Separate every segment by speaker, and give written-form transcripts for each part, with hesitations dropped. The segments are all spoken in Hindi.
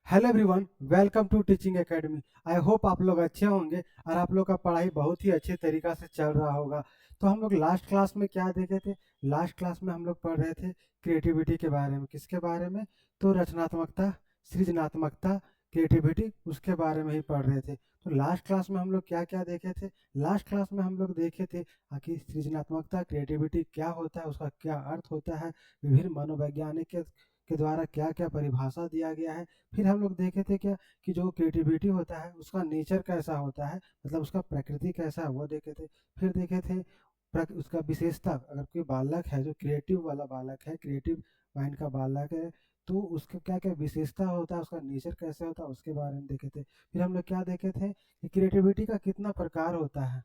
Speaker 1: Hello everyone, welcome to teaching academy. I hope आप लोग अच्छे होंगे और आप लोग का पढ़ाई बहुत ही अच्छे तरीक़ा से चल रहा होगा। तो हम लोग लास्ट क्लास में क्या देखे थे? लास्ट क्लास में हम लोग पढ़ रहे थे क्रिएटिविटी के बारे में। किसके बारे में? तो रचनात्मकता, सृजनात्मकता, क्रिएटिविटी, उसके बारे में ही पढ़ रहे थे। तो लास्ट क्लास में हम लोग क्या क्या देखे थे? लास्ट क्लास में हम लोग देखे थे कि सृजनात्मकता, क्रिएटिविटी क्या होता है, उसका क्या अर्थ होता है, विभिन्न मनोवैज्ञानिक के द्वारा क्या क्या परिभाषा दिया गया है। फिर हम लोग देखे थे क्या कि जो क्रिएटिविटी होता है उसका नेचर कैसा होता है, मतलब उसका प्रकृति कैसा है, वो देखे थे। फिर देखे थे उसका विशेषता। अगर कोई बालक है जो क्रिएटिव वाला बालक है, क्रिएटिव माइंड का बालक है, तो उसका क्या क्या विशेषता होता है, उसका नेचर कैसे होता है, उसके बारे में देखे थे। फिर हम लोग क्या देखे थे कि क्रिएटिविटी का कितना प्रकार होता है।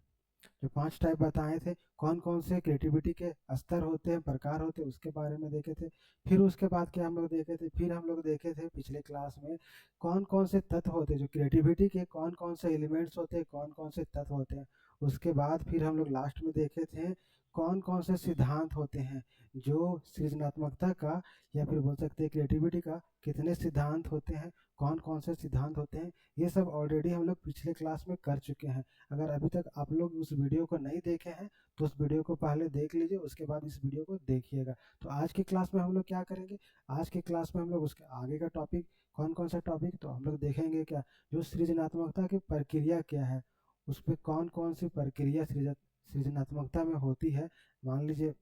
Speaker 1: जो 5 टाइप बताए थे, कौन कौन से क्रिएटिविटी के स्तर होते हैं, प्रकार होते हैं, उसके बारे में देखे थे। फिर उसके बाद क्या हम लोग देखे थे? फिर हम लोग देखे थे पिछले क्लास में कौन कौन से तत्व होते हैं, जो क्रिएटिविटी के कौन कौन से एलिमेंट्स होते हैं, कौन कौन से तत्व होते हैं। उसके बाद फिर हम लोग लास्ट में देखे थे कौन कौन से सिद्धांत होते हैं जो सृजनात्मकता का, या फिर बोल सकते हैं क्रिएटिविटी का कितने सिद्धांत होते हैं, कौन कौन से सिद्धांत होते हैं। ये सब ऑलरेडी हम लोग पिछले क्लास में कर चुके हैं। अगर अभी तक आप लोग उस वीडियो को नहीं देखे हैं तो उस वीडियो को पहले देख लीजिए, उसके बाद इस वीडियो को देखिएगा। तो आज की क्लास में हम लोग क्या करेंगे? आज की क्लास में हम लोग उसके आगे का टॉपिक, कौन कौन सा टॉपिक, तो हम लोग देखेंगे क्या, जो सृजनात्मकता की प्रक्रिया क्या है, उस पर कौन कौन सी प्रक्रिया सृजनात्मकता में होती है। मान लीजिए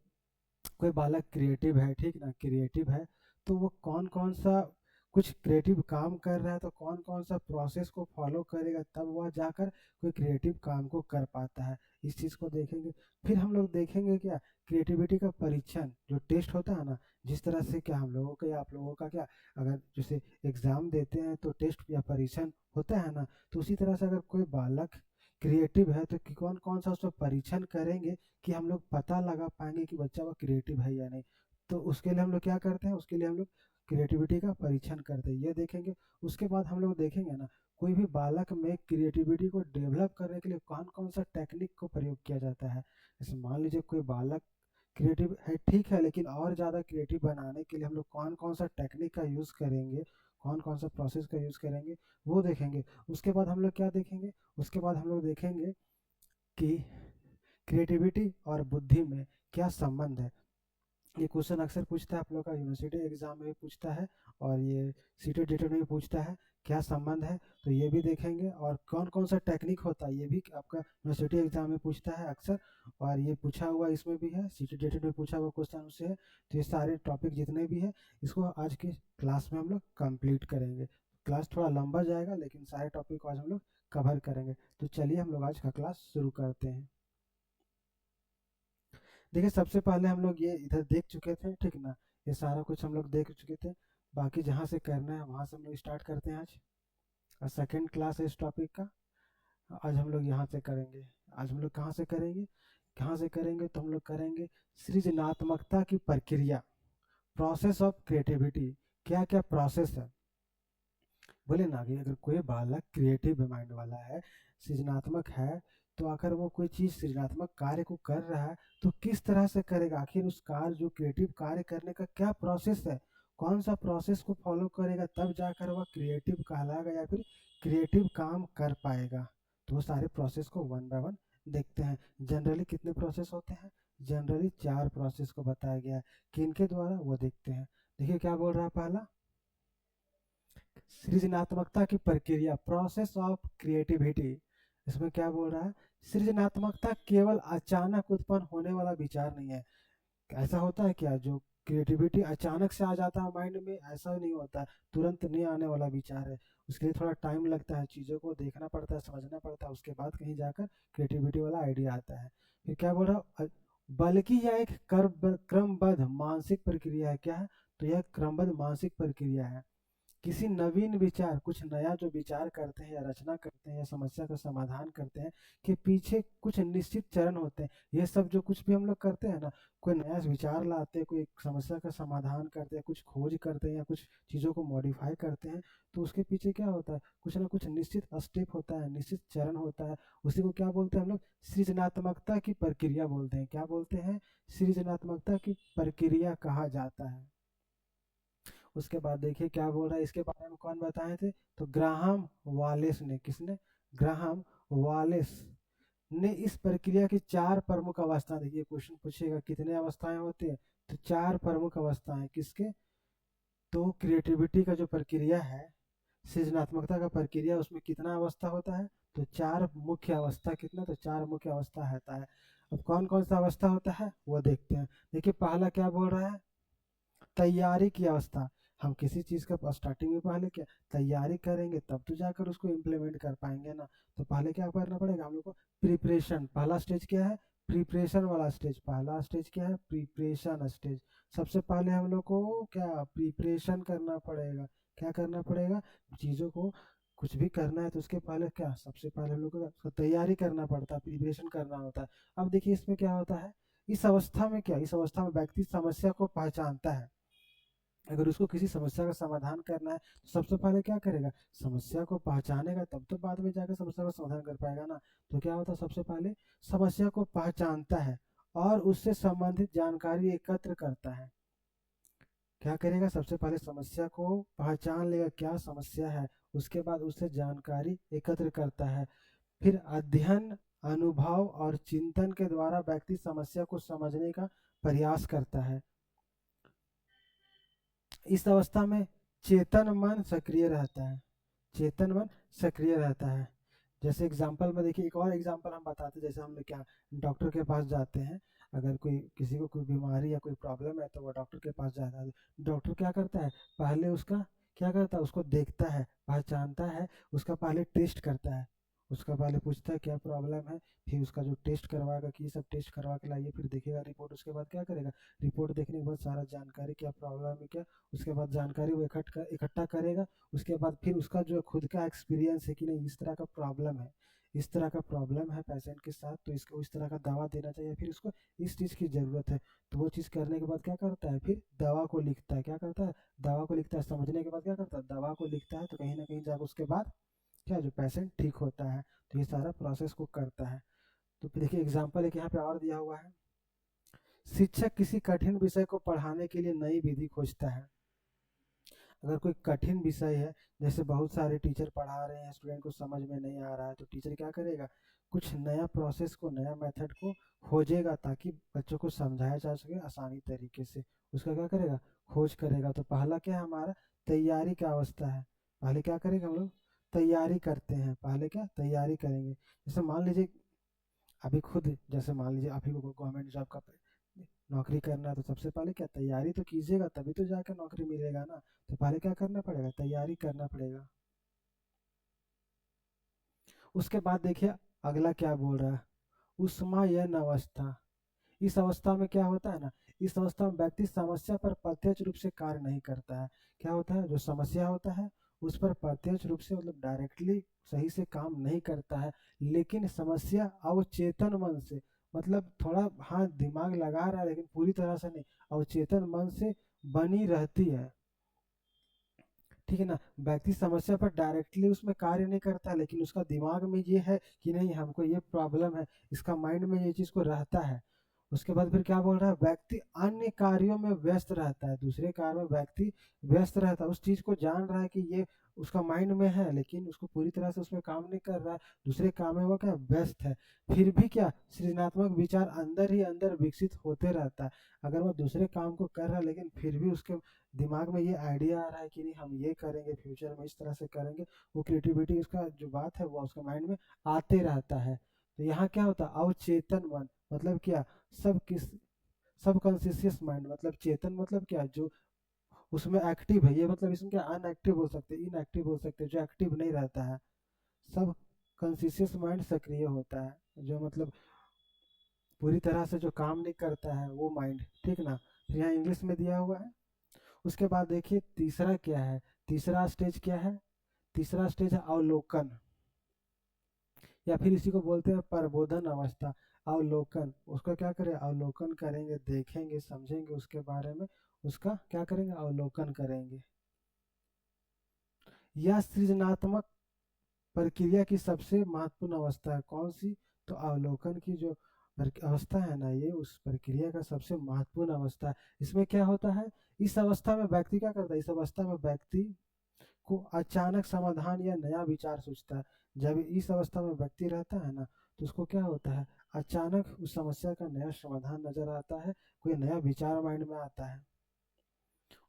Speaker 1: कोई बालक क्रिएटिव है, ठीक ना, क्रिएटिव है, तो वो कौन कौन सा कुछ क्रिएटिव काम कर रहा है, तो कौन कौन सा प्रोसेस को फॉलो करेगा, तब वह जाकर कोई क्रिएटिव काम को कर पाता है। इस चीज़ को देखेंगे। फिर हम लोग देखेंगे क्या, क्रिएटिविटी का परीक्षण, जो टेस्ट होता है ना, जिस तरह से क्या हम लोगों का या आप लोगों का क्या, अगर जैसे एग्जाम देते हैं तो टेस्ट या परीक्षण होता है ना, तो उसी तरह से अगर कोई बालक क्रिएटिव है तो कौन कौन सा उसका परीक्षण करेंगे कि हम लोग पता लगा पाएंगे कि बच्चा वो क्रिएटिव है या नहीं। तो उसके लिए हम लोग क्या करते हैं, उसके लिए हम लोग क्रिएटिविटी का परीक्षण करते हैं, ये देखेंगे। उसके बाद हम लोग देखेंगे ना, कोई भी बालक में क्रिएटिविटी को डेवलप करने के लिए कौन कौन सा टेक्निक को प्रयोग किया जाता है। जैसे मान लीजिए कोई बालक क्रिएटिव है, ठीक है, लेकिन और ज़्यादा क्रिएटिव बनाने के लिए हम लोग कौन कौन सा टेक्निक का यूज़ करेंगे, कौन कौन सा प्रोसेस का यूज़ करेंगे, वो देखेंगे। उसके बाद हम लोग क्या देखेंगे? उसके बाद हम लोग देखेंगे कि क्रिएटिविटी और बुद्धि में क्या संबंध है। ये क्वेश्चन अक्सर पूछता है आप लोग का, यूनिवर्सिटी एग्जाम में भी पूछता है और ये सीटेट डेटेड में भी पूछता है, क्या संबंध है, तो ये भी देखेंगे। और कौन कौन सा टेक्निक होता है, ये भी आपका यूनिवर्सिटी एग्जाम में पूछता है अक्सर, और ये पूछा हुआ इसमें भी है, सीटेट डेटेड में पूछा हुआ क्वेश्चन उससे है। तो ये सारे टॉपिक जितने भी है, इसको आज की क्लास में हम लोग कंप्लीट करेंगे। क्लास थोड़ा लंबा जाएगा लेकिन सारे टॉपिक को आज हम लोग कवर करेंगे। तो चलिए हम लोग आज का क्लास शुरू करते हैं। देखिए, सबसे पहले हम लोग ये इधर देख चुके थे, ठीक ना, ये सारा कुछ हम लोग देख चुके थे। बाकी जहाँ से करना है वहाँ से हम लोग स्टार्ट करते हैं आज। और सेकंड क्लास है इस टॉपिक का, आज हम लोग यहाँ से करेंगे। आज हम लोग कहाँ से करेंगे? कहाँ से करेंगे? तो हम लोग करेंगे सृजनात्मकता की प्रक्रिया, प्रोसेस ऑफ क्रिएटिविटी। क्या क्या प्रोसेस है, बोले ना, कि अगर कोई बालक क्रिएटिव माइंड वाला है, सृजनात्मक है, तो अगर वो कोई चीज़ सृजनात्मक कार्य को कर रहा है तो किस तरह से करेगा, आखिर उस कार्य, जो क्रिएटिव कार्य करने का क्या प्रोसेस है, कौन सा प्रोसेस को फॉलो करेगा, तब जाकर वह क्रिएटिव कहलाएगा या फिर क्रिएटिव काम कर पाएगा। तो वो सारे प्रोसेस को वन बाय वन देखते हैं। जनरली कितने प्रोसेस होते हैं? जनरली 4 प्रोसेस को बताया गया है। किनके द्वारा, वो देखते हैं। देखिए क्या बोल रहा है पहला, सृजनात्मकता की प्रक्रिया, प्रोसेस ऑफ क्रिएटिविटी। इसमें क्या बोल रहा है? सृजनात्मकता केवल अचानक उत्पन्न होने वाला विचार नहीं है। ऐसा होता है क्या, जो क्रिएटिविटी अचानक से आ जाता है माइंड में? ऐसा नहीं होता है, तुरंत नहीं आने वाला विचार है। उसके लिए थोड़ा टाइम लगता है, चीज़ों को देखना पड़ता है, समझना पड़ता है, उसके बाद कहीं जाकर क्रिएटिविटी वाला आइडिया आता है। फिर क्या बोल रहा हूँ, बल्कि यह एक क्रमबद्ध मानसिक प्रक्रिया है। क्या है? तो यह क्रमबद्ध मानसिक प्रक्रिया है। किसी नवीन विचार, कुछ नया जो विचार करते हैं या रचना करते हैं या समस्या का समाधान करते हैं, के पीछे कुछ निश्चित चरण होते हैं। ये सब जो कुछ भी हम लोग करते हैं ना, कोई नया विचार लाते हैं, कोई एक समस्या का समाधान करते हैं, कुछ खोज करते हैं या कुछ चीज़ों को मॉडिफाई करते हैं, तो उसके पीछे क्या होता है, कुछ ना कुछ निश्चित स्टेप होता है, निश्चित चरण होता है। उसी को क्या बोलते हैं हम लोग? सृजनात्मकता की प्रक्रिया बोलते हैं। क्या बोलते हैं? सृजनात्मकता की प्रक्रिया कहा जाता है। उसके बाद देखिए क्या बोल रहा है, इसके बारे में कौन बताए थे, तो ग्राहम वालेस ने, किसने, ग्राहम वालेस ने इस प्रक्रिया की चार प्रमुख अवस्था, देखिए क्वेश्चन पूछेगा कितने अवस्थाएं होती है, तो चार प्रमुख अवस्थाएं किसके, तो क्रिएटिविटी का जो प्रक्रिया है, सृजनात्मकता का प्रक्रिया, उसमें कितना अवस्था होता है, तो चार मुख्य अवस्था, कितना, तो चार मुख्य अवस्था होता है। अब कौन कौन सा अवस्था होता है वो देखते हैं। देखिए पहला क्या बोल रहा है, तैयारी की अवस्था। हम किसी चीज़ का स्टार्टिंग में पहले क्या तैयारी करेंगे, तब तो जाकर उसको इम्प्लीमेंट कर पाएंगे ना। तो पहले क्या करना पड़ेगा हम लोग को, प्रिपरेशन। पहला स्टेज क्या है, प्रिपरेशन वाला स्टेज। पहला स्टेज क्या है, प्रिपरेशन स्टेज। सबसे पहले हम लोग को क्या प्रिपरेशन करना पड़ेगा, क्या करना पड़ेगा, चीज़ों को कुछ भी करना है तो उसके पहले क्या, सबसे पहले हम लोग को उसका तैयारी करना पड़ता है, प्रिपरेशन करना होता है। अब देखिए इसमें क्या होता है, इस अवस्था में क्या, इस अवस्था में व्यक्ति समस्या को पहचानता है। अगर उसको किसी समस्या का समाधान करना है तो सबसे पहले क्या करेगा, समस्या को पहचानेगा, तब तो बाद में जाकर समस्या का समाधान कर पाएगा ना। तो क्या होता है, सबसे पहले समस्या को पहचानता है और उससे संबंधित जानकारी एकत्र करता है। क्या करेगा, सबसे पहले समस्या को पहचान लेगा क्या समस्या है, उसके बाद उससे जानकारी एकत्र करता है। फिर अध्ययन, अनुभव और चिंतन के द्वारा व्यक्ति समस्या को समझने का प्रयास करता है। इस अवस्था में चेतन मन सक्रिय रहता है, चेतन मन सक्रिय रहता है। जैसे एग्जाम्पल में देखिए, एक और एग्जाम्पल हम बताते हैं, जैसे हम लोग क्या डॉक्टर के पास जाते हैं, अगर कोई किसी को कोई बीमारी या कोई प्रॉब्लम है तो वो डॉक्टर के पास जाता है। डॉक्टर क्या करता है, पहले उसका क्या करता है, उसको देखता है, पहचानता है, उसका पहले टेस्ट करता है, उसका पहले पूछता है क्या प्रॉब्लम है, फिर उसका जो टेस्ट करवाएगा कि ये सब टेस्ट करवा के लाइए, फिर देखेगा रिपोर्ट, उसके बाद क्या करेगा, रिपोर्ट देखने के बाद सारा जानकारी क्या प्रॉब्लम है क्या, उसके बाद जानकारी वो इकट्ठा करेगा। उसके बाद फिर उसका जो खुद का एक्सपीरियंस है कि नहीं इस तरह का प्रॉब्लम है, इस तरह का प्रॉब्लम है पेशेंट के साथ, तो इसको इस तरह का दवा देना चाहिए, फिर उसको इस चीज़ की ज़रूरत है। तो वो चीज़ करने के बाद क्या करता है, फिर दवा को लिखता है, क्या करता है, दवा को लिखता है, समझने के बाद क्या करता है, दवा को लिखता है, तो कहीं ना कहीं जाकर उसके बाद क्या जो पेशेंट ठीक होता है। तो ये सारा प्रोसेस को करता है। तो फिर देखिए एग्जाम्पल एक यहाँ पे और दिया हुआ है, शिक्षक किसी कठिन विषय को पढ़ाने के लिए नई विधि खोजता है। अगर कोई कठिन विषय है, जैसे बहुत सारे टीचर पढ़ा रहे हैं, स्टूडेंट को समझ में नहीं आ रहा है, तो टीचर क्या करेगा, कुछ नया प्रोसेस को, नया मेथड को खोजेगा ताकि बच्चों को समझाया जा सके आसानी तरीके से। उसका क्या करेगा, खोज करेगा। तो पहला क्या है हमारा, तैयारी का अवस्था है। पहले क्या करेंगे हम लोग, तैयारी करते हैं, पहले क्या तैयारी करेंगे। जैसे मान लीजिए अभी खुद, जैसे मान लीजिए अभी को गवर्नमेंट जॉब का नौकरी करना है, तो सबसे पहले क्या तैयारी तो कीजिएगा, तभी तो जाकर नौकरी मिलेगा ना। तो पहले क्या करना पड़ेगा, तैयारी करना पड़ेगा। उसके बाद देखिए अगला क्या बोल रहा है, उष्मायन अवस्था। इस अवस्था में क्या होता है ना, इस अवस्था में व्यक्ति समस्या पर प्रत्यक्ष रूप से कार्य नहीं करता है। क्या होता है, जो समस्या होता है उस पर प्रत्यक्ष रूप से मतलब डायरेक्टली सही से काम नहीं करता है, लेकिन समस्या अवचेतन मन से, मतलब थोड़ा हाँ दिमाग लगा रहा है लेकिन पूरी तरह से नहीं, अवचेतन मन से बनी रहती है। ठीक है ना, व्यक्ति समस्या पर डायरेक्टली उसमें कार्य नहीं करता, लेकिन उसका दिमाग में ये है कि नहीं हमको ये प्रॉब्लम है, इसका माइंड में ये चीज़ को रहता है। उसके बाद फिर क्या बोल रहा है, व्यक्ति अन्य कार्यों में व्यस्त रहता है, दूसरे कार्य में व्यक्ति व्यस्त रहता है, उस चीज़ को जान रहा है कि ये उसका माइंड में है, लेकिन उसको पूरी तरह से उसमें काम नहीं कर रहा है, दूसरे काम में वो क्या व्यस्त है। फिर भी क्या सृजनात्मक विचार अंदर ही अंदर विकसित होते रहता है। अगर वो दूसरे काम को कर रहा है लेकिन फिर भी उसके दिमाग में ये आइडिया आ रहा है कि नहीं हम ये करेंगे, फ्यूचर में इस तरह से करेंगे, वो क्रिएटिविटी उसका जो बात है वो उसके माइंड में आते रहता है। तो यहाँ क्या होता है, अवचेतन मन, मतलब क्या, सब किस सब कॉन्शियस माइंड, मतलब चेतन मतलब क्या, जो उसमें एक्टिव है, ये मतलब इसमें क्या अनएक्टिव बोल सकते हैं, इनएक्टिव बोल सकते हैं, जो एक्टिव नहीं रहता है। सब कॉन्शियस माइंड सक्रिय होता है, जो मतलब पूरी तरह से जो काम नहीं करता है वो माइंड, ठीक ना। फिर यहाँ इंग्लिश में दिया हुआ है। उसके बाद देखिए तीसरा क्या है, तीसरा स्टेज क्या है, तीसरा स्टेज है अवलोकन, या फिर इसी को बोलते हैं प्रबोधन अवस्था। अवलोकन, उसका क्या करें, अवलोकन करेंगे, देखेंगे, समझेंगे उसके बारे में, उसका क्या करेंगे, अवलोकन करेंगे। यह सृजनात्मक प्रक्रिया की सबसे महत्वपूर्ण अवस्था है, कौन सी, तो अवलोकन की जो अवस्था है ना, ये उस प्रक्रिया का सबसे महत्वपूर्ण अवस्था है। इसमें क्या होता है, इस अवस्था में व्यक्ति क्या करता है, इस अवस्था में व्यक्ति को अचानक समाधान या नया विचार सोचता है। जब इस अवस्था में व्यक्ति रहता है ना, तो उसको क्या होता है, अचानक उस समस्या का नया समाधान नजर आता है, कोई नया विचार माइंड में आता है।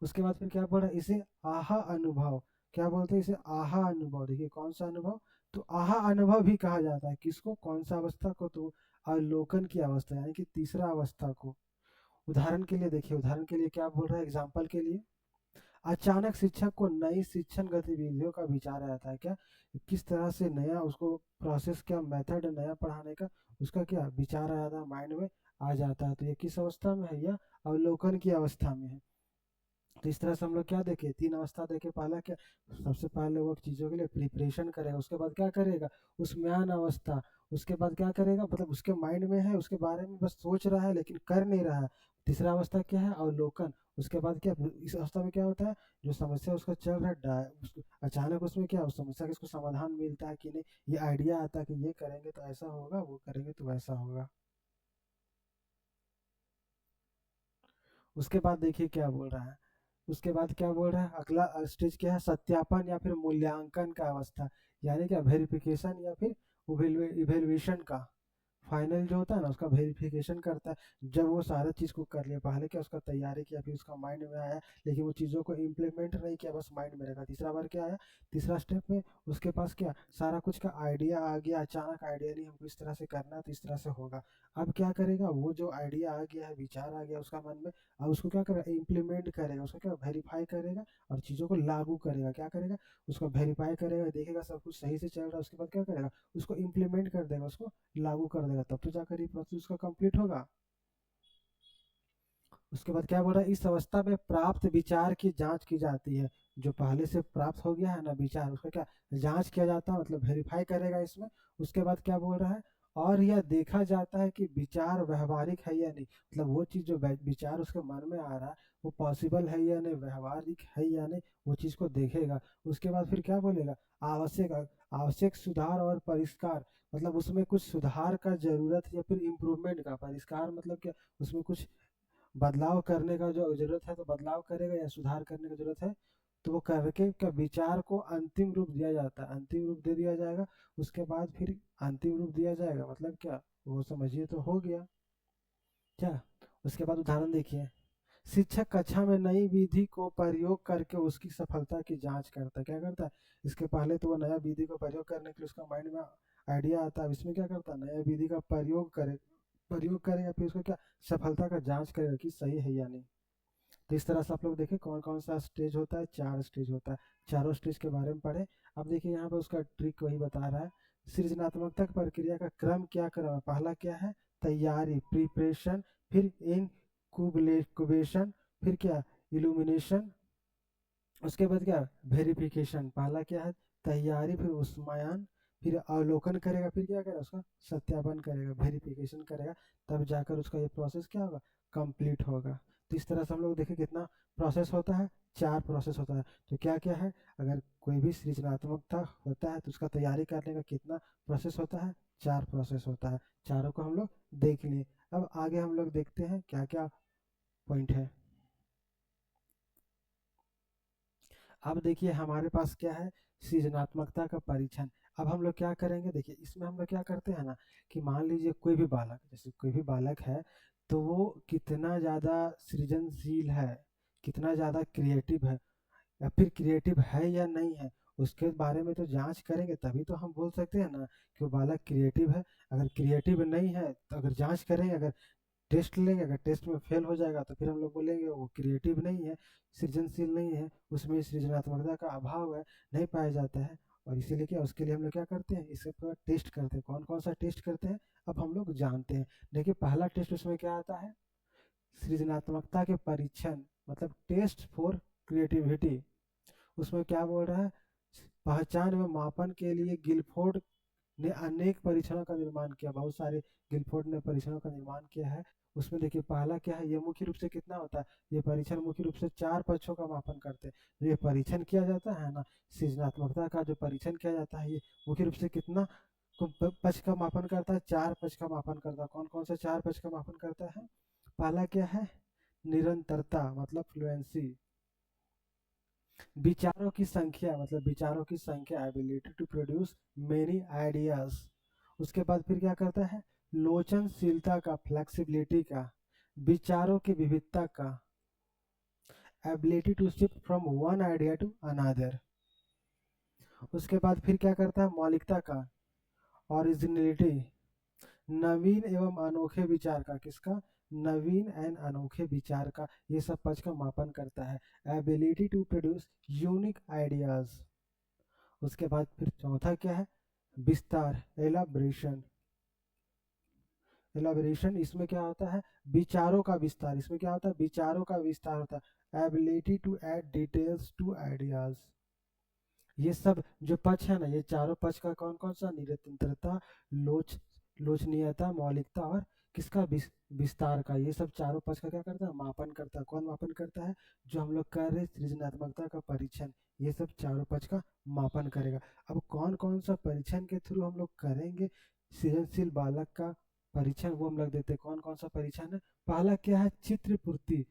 Speaker 1: उसके बाद फिर क्या पढ़ा, इसे आहा अनुभव, क्या बोलते हैं इसे, आहा अनुभव। देखिए कौन सा अनुभव, तो आहा अनुभव भी कहा जाता है किसको, कौन सा अवस्था को, तो अवलोकन की अवस्था, यानी कि तीसरा अवस्था को। उदाहरण के लिए देखिए, उदाहरण के लिए क्या बोल रहा है, एग्जाम्पल के लिए, अचानक शिक्षक को नई शिक्षण गतिविधियों का विचार आता है, क्या, किस तरह से नया उसको प्रोसेस, क्या मेथड नया पढ़ाने का, उसका क्या विचार आया था माइंड में, आ जाता है। तो ये किस अवस्था में है, यह अवलोकन की अवस्था में है। तो इस तरह से हम लोग क्या देखे, तीन अवस्था देखे। पहला क्या, सबसे पहले वो चीज़ों के लिए प्रिपरेशन करेगा, उसके बाद क्या करेगा, उस म्यान अवस्था, उसके बाद क्या करेगा, मतलब उसके माइंड में है, उसके बारे में बस सोच रहा है लेकिन कर नहीं रहा है। तीसरा अवस्था क्या है, अवलोकन। उसके बाद क्या, इस अवस्था में क्या होता है, जो समस्या उसका चल रहा है अचानक उसमें क्या, उस समस्या का इसको समाधान मिलता है कि नहीं, ये आइडिया आता है कि ये करेंगे तो ऐसा होगा, वो करेंगे तो वैसा होगा। उसके बाद देखिए क्या बोल रहा है, उसके बाद क्या बोल रहा है, अगला स्टेज क्या है, सत्यापन या फिर मूल्यांकन का अवस्था, यानी क्या वेरिफिकेशन या फिर इवेल्युएशन का। फाइनल जो होता है ना, उसका वेरिफिकेशन करता है। जब वो सारा चीज़ को कर लिया, पहले क्या उसका तैयारी किया, फिर उसका माइंड में आया, लेकिन वो चीज़ों को इम्प्लीमेंट नहीं किया, बस माइंड में रखा। तीसरा बार क्या आया, तीसरा स्टेप में उसके पास क्या, सारा कुछ का आइडिया आ गया, अचानक आइडिया नहीं, हमको इस तरह से करना है तो इस तरह से होगा। अब क्या करेगा, वो जो आइडिया आ गया है, विचार आ गया उसका मन में, अब उसको क्या करेगा, इम्प्लीमेंट करेगा, उसको क्या वेरीफाई करेगा और चीज़ों को लागू करेगा। क्या करेगा, उसको वेरीफाई करेगा, देखेगा सब कुछ सही से चल रहा है, उसके बाद क्या करेगा, उसको इम्प्लीमेंट कर देगा, उसको लागू कर देगा, तब तो जाकर ये प्रोसेस उसका कंप्लीट होगा। उसके बाद क्या बोल रहा है, इस अवस्था में प्राप्त विचार की जांच की जाती है। जो पहले से प्राप्त हो गया है ना विचार, उसका क्या जांच किया जाता है, मतलब वेरीफाई करेगा इसमें। उसके बाद क्या बोल रहा है, और यह देखा जाता है कि विचार व्यवहारिक है या नहीं, मतलब वो चीज़ जो विचार उसके मन में आ रहा है, वो पॉसिबल है या नहीं, व्यवहारिक है या नहीं, वो चीज़ को देखेगा। उसके बाद फिर क्या बोलेगा, आवश्यक आवश्यक सुधार और परिष्कार, मतलब उसमें कुछ सुधार का जरूरत है या फिर इम्प्रूवमेंट का। परिष्कार मतलब क्या, उसमें कुछ बदलाव करने का जो जरूरत है तो बदलाव करेगा, या सुधार करने की जरूरत है तो वो करके क्या विचार को अंतिम रूप दिया जाता है, अंतिम रूप दे दिया जाएगा। उसके बाद फिर अंतिम रूप दिया जाएगा मतलब क्या, वो समझिए तो हो गया क्या। उसके बाद उदाहरण देखिए, शिक्षक कक्षा में नई विधि को प्रयोग करके उसकी सफलता की जांच करता है। क्या करता है, इसके पहले तो वो नया विधि को प्रयोग करने के लिए उसका माइंड में आइडिया आता है, इसमें क्या करता है, नया विधि का प्रयोग करेगा, फिर उसको क्या सफलता का जांच करेगा कि सही है या नहीं। तो इस तरह से आप लोग देखें कौन कौन सा स्टेज होता है, चार स्टेज होता है। चारों स्टेज के बारे में पढ़े। अब देखिए यहाँ पे उसका ट्रिक वही बता रहा है, सृजनात्मकता की प्रक्रिया का क्रम क्या क्रम है, पहला क्या है, तैयारी प्रिपरेशन, फिर इनक्यूबेशन, फिर क्या इल्यूमिनेशन, उसके बाद क्या वेरिफिकेशन। पहला क्या है, तैयारी, फिर उष्मायन, फिर अवलोकन करेगा, फिर क्या करेगा, उसका सत्यापन करेगा, वेरिफिकेशन करेगा, तब जाकर उसका ये प्रोसेस क्या होगा, कंप्लीट होगा। तो इस तरह से हम लोग देखें कितना प्रोसेस होता है, चार प्रोसेस होता है। तो क्या क्या है, अगर कोई भी सृजनात्मकता होता है तो उसका तैयारी करने का कितना प्रोसेस होता है, चार प्रोसेस होता है। चारों को हम लोग देख लिए। अब आगे हम लोग देखते हैं क्या क्या पॉइंट है। अब देखिए हमारे पास क्या है, सृजनात्मकता का परीक्षण। अब हम लोग क्या करेंगे, देखिए इसमें हम लोग क्या करते हैं ना, कि मान लीजिए कोई भी बालक, जैसे कोई भी बालक है, तो वो कितना ज़्यादा सृजनशील है, कितना ज़्यादा क्रिएटिव है, या फिर क्रिएटिव है या नहीं है, उसके बारे में तो जांच करेंगे, तभी तो हम बोल सकते हैं ना कि वो बालक क्रिएटिव है। अगर क्रिएटिव नहीं है तो अगर जांच करेंगे, अगर टेस्ट लेंगे, अगर टेस्ट में फेल हो जाएगा तो फिर हम लोग बोलेंगे वो क्रिएटिव नहीं है, सृजनशील नहीं है, उसमें सृजनात्मकता का अभाव है, नहीं पाया जाता है। और इसीलिए क्या, उसके लिए हम लोग क्या करते हैं, इससे पूरा टेस्ट करते हैं। कौन कौन सा टेस्ट करते हैं, अब हम लोग जानते हैं। देखिए पहला टेस्ट उसमें क्या आता है, सृजनात्मकता के परीक्षण, मतलब टेस्ट फॉर क्रिएटिविटी। उसमें क्या बोल रहा है, पहचान व मापन के लिए गिलफोर्ड ने अनेक परीक्षणों का निर्माण किया, बहुत सारे गिलफोर्ड ने परीक्षणों का निर्माण किया है। उसमें देखिए पहला क्या है, ये मुख्य रूप से कितना होता है, ये परीक्षण मुख्य रूप से चार पक्षों का मापन करते हैं। जो ये परीक्षण किया जाता है ना, सृजनात्मकता का जो परीक्षण किया जाता है, ये मुख्य रूप से कितना पक्ष का मापन करता है, चार पक्ष का मापन करता है। कौन कौन से चार पक्ष का मापन करता है? पहला क्या है? निरंतरता मतलब फ्लुएंसी। विचारों की संख्या मतलब विचारों की संख्या, ability to produce many ideas. उसके बाद फिर क्या करता है? लोचनशीलता का, फ्लेक्सिबिलिटी का, विचारों की विविधता का, ability to shift from one idea to another. उसके बाद फिर क्या करता है? मौलिकता का, ओरिजिनलिटी, नवीन एवं अनोखे विचार का। किसका? नवीन एंड अनोखे विचार का। ये सब पक्ष का मापन करता है। Ability to produce unique ideas. उसके बाद फिर चौथा क्या है? विस्तार, एलाब्रेशन। एलाबोरेशन इसमें क्या होता है? विचारों का विस्तार। इसमें क्या होता है? विचारों का विस्तार होता है। Ability to add details to ideas. ये सब जो पक्ष है ना, ये चारों पक्ष का कौन कौन सा? निरंतरता, लोच लोचनीयता, मौलिकता और किसका? विस्तार का। ये सब चारों पक्ष का क्या करता है? मापन करता है। कौन मापन करता है? जो हम लोग कर रहे सृजनात्मकता का परीक्षण, ये सब चारों पक्ष का मापन करेगा। अब कौन कौन सा परीक्षण के थ्रू हम लोग करेंगे सृजनशील बालक का परीक्षण, वो हम लोग देते हैं। कौन कौन सा परीक्षण है? पहला क्या है? चित्र पूर्ति।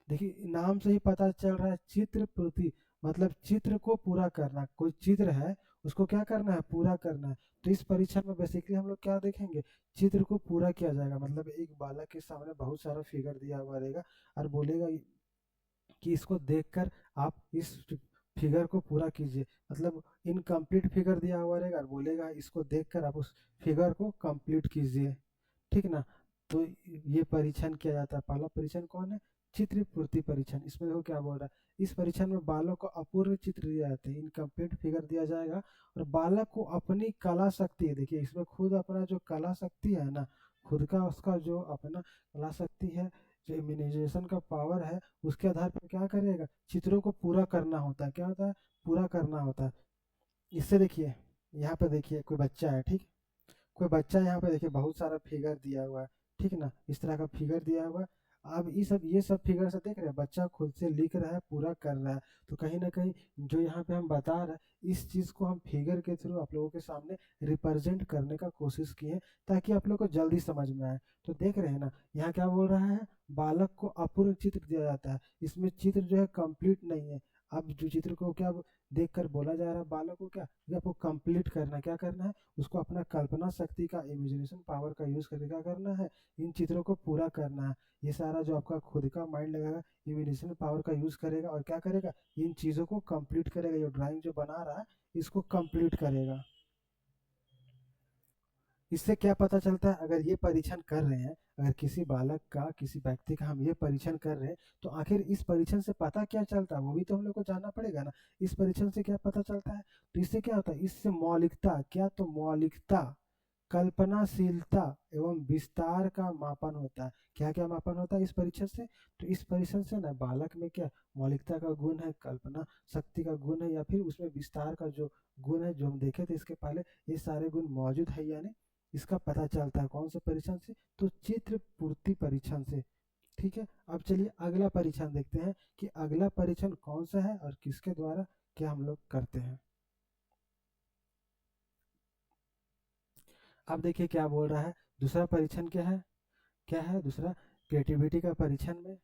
Speaker 1: देखिए नाम से ही पता चल रहा है, चित्र पूर्ति मतलब चित्र को पूरा करना। कोई चित्र है, उसको क्या करना है? पूरा करना है। तो इस परीक्षण में बेसिकली हम लोग क्या देखेंगे? चित्र को पूरा किया जाएगा। मतलब एक बालक के सामने बहुत सारा फिगर दिया हुआ रहेगा और बोलेगा कि इसको देखकर आप इस फिगर को पूरा कीजिए। मतलब इनकम्प्लीट फिगर दिया हुआ रहेगा और बोलेगा इसको देखकर आप उस फिगर को कंप्लीट कीजिए। ठीक ना? तो ये परीक्षण किया जाता है। पहला परीक्षण कौन है? चित्र पूर्ति परीक्षण। इसमें देखो क्या बोल रहा है? इस परीक्षण में बालक को अपूर्ण चित्र दिए जाते हैं, इनकम्प्लीट फिगर दिया जाएगा और बालक को अपनी कला शक्ति है, देखिए इसमें खुद अपना जो कला शक्ति है ना, खुद का उसका जो अपना कला शक्ति है, जो इमेजिनेशन का पावर है, उसके आधार पर क्या करेगा? चित्रों को पूरा करना होता है। क्या होता है? पूरा करना होता है। इससे देखिए, यहाँ पे देखिए कोई बच्चा है, ठीक? कोई बच्चा यहाँ पे देखिए बहुत सारा फिगर दिया हुआ है, ठीक ना? इस तरह का फिगर दिया हुआ है। अब ये सब फिगर से देख रहे हैं, बच्चा खुद से लिख रहा है, पूरा कर रहा है। तो कहीं ना कहीं जो यहाँ पे हम बता रहे हैं, इस चीज को हम फिगर के थ्रू आप लोगों के सामने रिप्रेजेंट करने का कोशिश किए हैं, ताकि आप लोग को जल्दी समझ में आए। तो देख रहे हैं ना, यहाँ क्या बोल रहा है? बालक को अपूर्ण चित्र दिया जाता है। इसमें चित्र जो है कंप्लीट नहीं है। अब जो चित्र को क्या देखकर बोला जा रहा है बालक को, क्या कि आपको कंप्लीट करना है। क्या करना है? उसको अपना कल्पना शक्ति का, इमेजिनेशन पावर का यूज करके क्या करना है? इन चित्रों को पूरा करना है। ये सारा जो आपका खुद का माइंड लगेगा, इमेजिनेशन पावर का यूज करेगा और क्या करेगा? इन चीजों को कंप्लीट करेगा। ये ड्राइंग जो बना रहा है, इसको कंप्लीट करेगा। इससे क्या पता चलता है? अगर ये परीक्षण कर रहे हैं, अगर किसी बालक का, किसी व्यक्ति का हम ये परीक्षण कर रहे हैं, तो आखिर इस परीक्षण से पता क्या चलता है? वो भी तो हम लोग को जानना पड़ेगा ना। इस परीक्षण से क्या पता चलता है? तो इससे क्या होता है? इससे मौलिकता, क्या तो मौलिकता, कल्पनाशीलता एवं विस्तार का मापन होता है। क्या क्या मापन होता है इस परीक्षण से? तो इस परीक्षण से ना बालक में क्या मौलिकता का गुण है, कल्पना शक्ति का गुण है, या फिर उसमें विस्तार का जो गुण है, जो हम देखे थे इसके पहले, ये सारे गुण मौजूद है या नहीं, इसका पता चलता है। कौन से परीक्षण से? तो चित्र पूर्ति परीक्षण से। ठीक है, अब चलिए अगला परीक्षण देखते हैं कि अगला परीक्षण कौन सा है और किसके द्वारा क्या हम लोग करते हैं। अब देखिए क्या बोल रहा है। दूसरा परीक्षण क्या है? क्या है दूसरा? क्रिएटिविटी का परीक्षण में,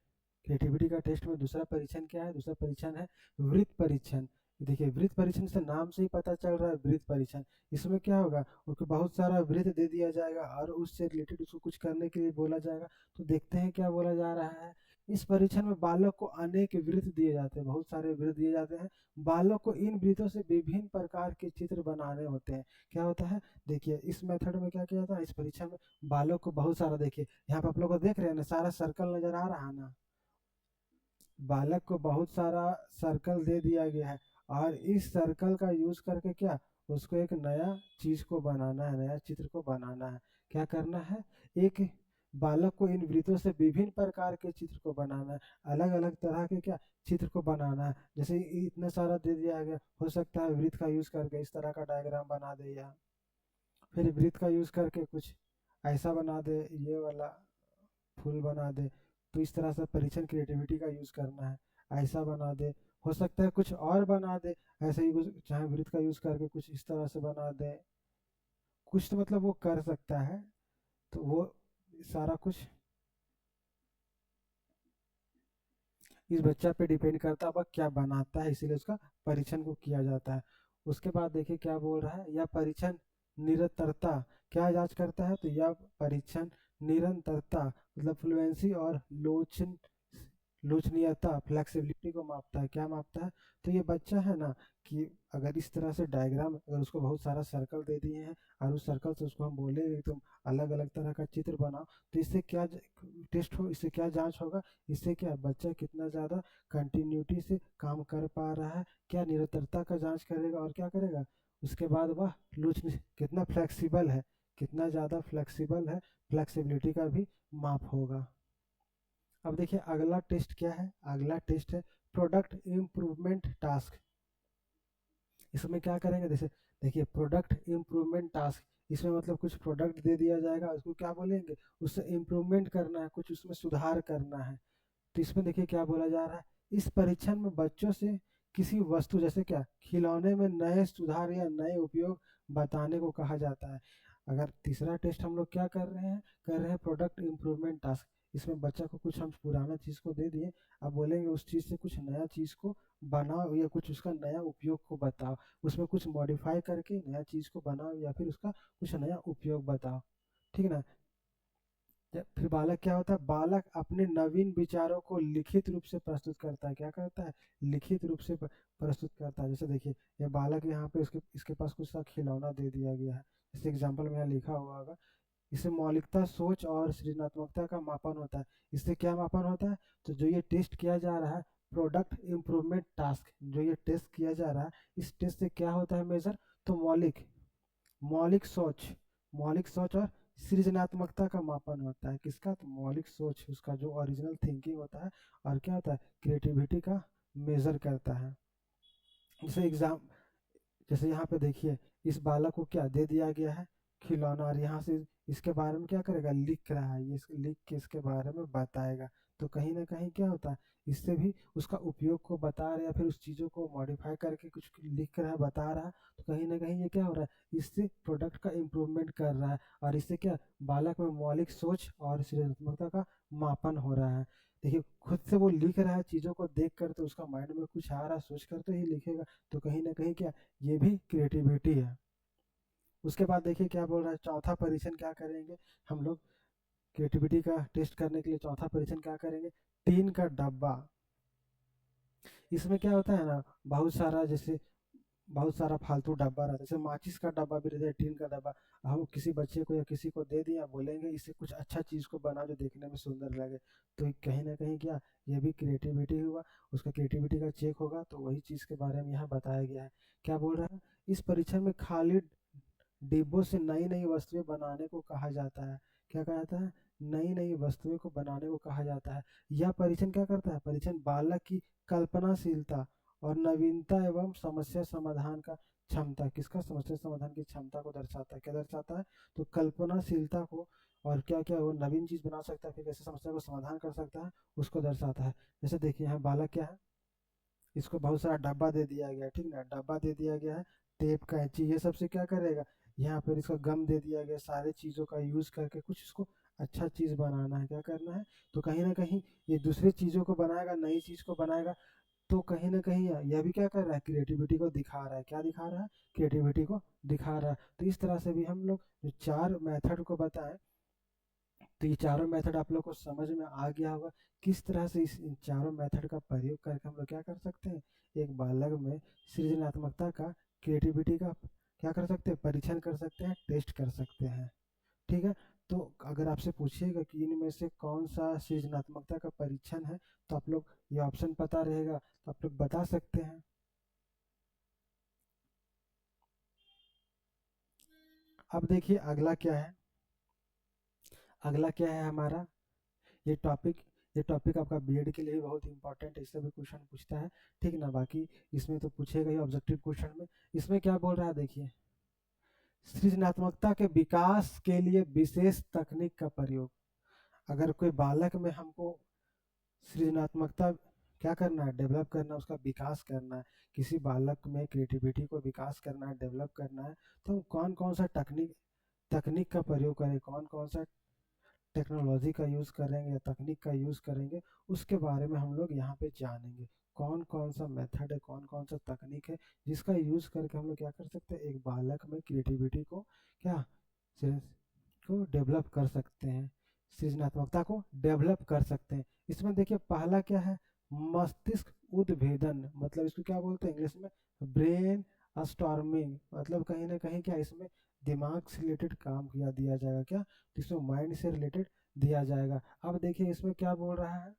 Speaker 1: क्रिएटिविटी का टेस्ट में दूसरा परीक्षण क्या है? दूसरा परीक्षण है वृत्त परीक्षण। देखिए वृत्त परीक्षण से नाम से ही पता चल रहा है, वृत्त परीक्षण। इसमें क्या होगा? उसको बहुत सारा वृत्त दे दिया जाएगा और उससे रिलेटेड उसको कुछ करने के लिए बोला जाएगा। तो देखते हैं क्या बोला जा रहा है। इस परीक्षण में बालक को अनेक वृत्त दिए जाते हैं, बहुत सारे वृत्त दिए जाते हैं। बालक को इन वृत्तों से विभिन्न प्रकार के चित्र बनाने होते हैं। क्या होता है? देखिए इस मेथड में क्या किया जाता है, इस परीक्षा में बालक को बहुत सारा, देखिए यहाँ पे आप लोग को देख रहे हैं ना, सारा सर्कल नजर आ रहा है ना। बालक को बहुत सारा सर्कल दे दिया गया है और इस सर्कल का यूज करके क्या उसको एक नया चीज को बनाना है, नया चित्र को बनाना है। क्या करना है? एक बालक को इन वृत्तों से विभिन्न प्रकार के चित्र को बनाना है, अलग अलग तरह के क्या चित्र को बनाना है। जैसे इतना सारा दे दिया गया, हो सकता है वृत्त का यूज करके इस तरह का डायग्राम बना दे, या फिर वृत्त का यूज करके कुछ ऐसा बना दे, ये वाला फूल बना दे। तो इस तरह से परीक्षण क्रिएटिविटी का यूज करना है, ऐसा बना दे। हो सकता है कुछ और बना दे, ऐसे ही कुछ चाहे वृत्त का यूज करके कुछ इस तरह से बना दे, कुछ तो मतलब वो कर सकता है, तो वो सारा कुछ इस बच्चा पे डिपेंड करता है वह क्या बनाता है, इसीलिए उसका परीक्षण को किया जाता है। उसके बाद देखिए क्या बोल रहा है, यह परीक्षण निरंतरता क्या जांच करता है, तो यह परीक्षण निरंतरता मतलब फ्लुएंसी और लोचनीयता फ्लेक्सिबिलिटी को मापता है। क्या मापता है, तो ये बच्चा है ना कि अगर इस तरह से डायग्राम, अगर उसको बहुत सारा सर्कल दे दिए हैं और उस सर्कल से उसको हम बोले कि तुम अलग अलग तरह का चित्र बनाओ, तो इससे क्या टेस्ट हो, इससे क्या जांच होगा, इससे क्या बच्चा कितना ज़्यादा कंटिन्यूटी से काम कर पा रहा है, क्या निरंतरता का जांच करेगा और क्या करेगा, उसके बाद वह लूज कितना फ्लेक्सिबल है, कितना ज़्यादा फ्लेक्सिबल है, फ्लेक्सिबिलिटी का भी माप होगा। अब देखिए अगला टेस्ट क्या है, अगला टेस्ट है प्रोडक्ट इम्प्रूवमेंट टास्क। इसमें क्या करेंगे, जैसे देखिए प्रोडक्ट इम्प्रूवमेंट टास्क, इसमें मतलब कुछ प्रोडक्ट दे दिया जाएगा, उसको क्या बोलेंगे, उससे इम्प्रूवमेंट करना है, कुछ उसमें सुधार करना है। तो इसमें देखिए क्या बोला जा रहा है, इस परीक्षण में बच्चों से किसी वस्तु जैसे क्या खिलौने में नए सुधार या नए उपयोग बताने को कहा जाता है। अगर तीसरा टेस्ट हम लोग क्या कर रहे हैं प्रोडक्ट इम्प्रूवमेंट टास्क। इसमें बच्चा को कुछ हम पुराना चीज़ को दे दिए, अब बोलेंगे उस चीज़ से कुछ नया चीज़ को बनाओ या कुछ उसका नया उपयोग को बताओ, उसमें कुछ मॉडिफाई करके नया चीज़ को बनाओ या फिर उसका कुछ नया उपयोग बताओ। ठीक है ना। फिर बालक क्या होता है, बालक अपने नवीन विचारों को लिखित रूप से प्रस्तुत करता है। क्या करता है, लिखित रूप से प्रस्तुत करता है। जैसे देखिए ये बालक यहाँ पे इसके पास कुछ सा खिलौना दे दिया गया है, जैसे एग्जाम्पल में यहाँ लिखा हुआ होगा, इससे मौलिकता सोच और सृजनात्मकता का मापन होता है। इससे क्या मापन होता है, तो जो ये टेस्ट किया जा रहा है प्रोडक्ट इम्प्रूवमेंट टास्क, जो ये टेस्ट किया जा रहा है, इस टेस्ट से क्या होता है मेजर, तो मौलिक मौलिक सोच मौलिक सोच और सृजनात्मकता का मापन होता है। किसका, तो मौलिक सोच, उसका जो ओरिजिनल थिंकिंग होता है, और क्या होता है क्रिएटिविटी का मेजर करता है। जैसे एग्जाम, जैसे यहाँ पे देखिए इस बालक को क्या दे दिया गया है, खिलौना, और यहाँ से इसके बारे में क्या करेगा, लिख रहा है, ये लिख के इसके बारे में बताएगा। तो कहीं ना कहीं क्या होता है, इससे भी उसका उपयोग को बता रहा है या फिर उस चीज़ों को मॉडिफाई करके कुछ लिख रहा है, बता रहा है। तो कहीं ना कहीं ये क्या हो रहा है, इससे प्रोडक्ट का इम्प्रूवमेंट कर रहा है, और इससे क्या बालक में मौलिक सोच और सृजनात्मकता का मापन हो रहा है। देखिए खुद से वो लिख रहा है, चीज़ों को देख कर तो उसका माइंड में कुछ आ रहा है, सोच कर तो ही लिखेगा। तो कहीं ना कहीं क्या, ये भी क्रिएटिविटी है। उसके बाद देखिए क्या बोल रहा है, चौथा परीक्षण क्या करेंगे हम लोग, क्रिएटिविटी का टेस्ट करने के लिए चौथा परीक्षण क्या करेंगे, टीन का डब्बा। इसमें क्या होता है ना, बहुत सारा जैसे बहुत सारा फालतू डब्बा रहता है, जैसे माचिस का डब्बा भी रहता है, टीन का डब्बा। हम किसी बच्चे को या किसी को दे दिया, बोलेंगे इससे कुछ अच्छा चीज़ को बना जो देखने में सुंदर लगे। तो कहीं ना कहीं क्या, ये भी क्रिएटिविटी हुआ, उसका क्रिएटिविटी का चेक होगा, तो वही चीज़ के बारे में यहाँ बताया गया है। क्या बोल रहा है, इस परीक्षण में खाली डिब्बों से नई नई वस्तुएं बनाने को कहा जाता है। क्या कहा जाता है, नई नई वस्तुएं को बनाने को कहा जाता है। यह परीक्षण क्या करता है, परीक्षण बालक की कल्पनाशीलता और नवीनता एवं समस्या समाधान का क्षमता, किसका, समस्या समाधान की क्षमता को दर्शाता है। क्या दर्शाता है, तो कल्पनाशीलता को, और क्या क्या वो नवीन चीज बना सकता है, फिर कैसे समस्या को समाधान कर सकता है, उसको दर्शाता है। जैसे देखिए यहाँ बालक क्या है, इसको बहुत सारा डब्बा दे दिया गया है, ठीक ना, डब्बा दे दिया गया है, टेप कैंची ये सब से क्या करेगा, यहाँ पर इसका गम दे दिया गया, सारे चीज़ों का यूज करके कुछ इसको अच्छा चीज़ बनाना है, क्या करना है। तो कहीं ना कहीं ये दूसरी चीज़ों को बनाएगा, नई चीज़ को बनाएगा। तो कहीं ना कहीं यह भी क्या कर रहा है, क्रिएटिविटी को दिखा रहा है। क्या दिखा रहा है, क्रिएटिविटी को दिखा रहा है। तो इस तरह से भी हम लोग जो चार मेथड को बताएं, तो ये चारों मेथड आप लोग को समझ में आ गया होगा, किस तरह से इन चारों मेथड का प्रयोग करके हम लोग क्या कर सकते हैं, एक बालक में सृजनात्मकता का, क्रिएटिविटी का क्या कर सकते हैं, परीक्षण कर सकते हैं, टेस्ट कर सकते हैं। ठीक है। तो अगर आपसे पूछिएगा कि इनमें से कौन सा सृजनात्मकता का परीक्षण है, तो आप लोग ये ऑप्शन पता रहेगा तो आप लोग बता सकते हैं। अब देखिए अगला क्या है, अगला क्या है हमारा, ये टॉपिक ये टॉपिक आपका बीएड के लिए भी बहुत इंपॉर्टेंट है, इससे भी क्वेश्चन पूछता है। ठीक ना, बाकी इसमें तो पूछेगा ही ऑब्जेक्टिव क्वेश्चन में। इसमें क्या बोल रहा है देखिए, सृजनात्मकता के विकास के लिए विशेष तकनीक का प्रयोग। अगर कोई बालक में हमको सृजनात्मकता क्या करना है, डेवलप करना है, उसका विकास करना है, किसी बालक में क्रिएटिविटी को विकास करना है, डेवलप करना है, तो हम कौन कौन सा टेक्निक तकनीक का प्रयोग करें, कौन कौन सा टेक्नोलॉजी का यूज़ करेंगे या तकनीक का यूज़ करेंगे, उसके बारे में हम लोग यहाँ पे जानेंगे। कौन कौन सा मेथड है, कौन कौन सा तकनीक है जिसका यूज़ करके हम लोग क्या कर सकते हैं, एक बालक में क्रिएटिविटी को क्या से- को डेवलप कर सकते हैं, सृजनात्मकता को डेवलप कर सकते हैं। इसमें देखिए पहला क्या है, मस्तिष्क उद्भेदन, मतलब इसको क्या बोलते हैं इंग्लिश में, ब्रेन स्टॉर्मिंग, मतलब कहीं ना कहीं क्या इसमें दिमाग से रिलेटेड काम किया दिया जाएगा, क्या इसमें माइंड से रिलेटेड दिया जाएगा। अब देखिए इसमें क्या बोल रहा है,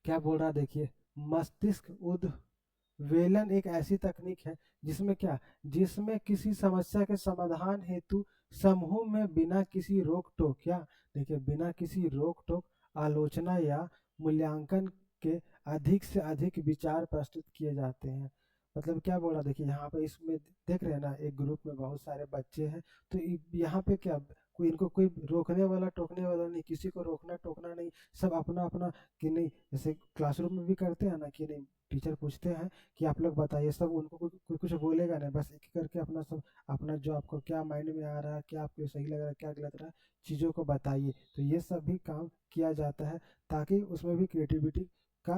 Speaker 1: क्या बोल रहा है देखिए, मस्तिष्क उद्वेलन एक ऐसी तकनीक है जिसमें क्या, जिसमें किसी समस्या के समाधान हेतु समूह में बिना किसी रोक टोक, क्या देखिए बिना किसी रोक टोक, आलोचना या मूल्यांकन के अधिक से अधिक विचार प्रस्तुत किए जाते हैं। मतलब क्या बोला देखिए यहाँ पे, इसमें देख रहे हैं ना, एक ग्रुप में बहुत सारे बच्चे हैं, तो यहाँ पे क्या, कोई इनको कोई रोकने वाला टोकने वाला नहीं, किसी को रोकना टोकना नहीं, सब अपना अपना, कि नहीं जैसे क्लासरूम में भी करते हैं ना, कि नहीं टीचर पूछते हैं कि आप लोग बताइए, सब उनको कोई कुछ बोलेगा नहीं, बस एक एक करके अपना सब, अपना जो आपको क्या माइंड में आ रहा है, क्या आपको सही लग रहा है, क्या गलत रहा है, चीज़ों को बताइए। तो ये सब भी काम किया जाता है ताकि उसमें भी क्रिएटिविटी का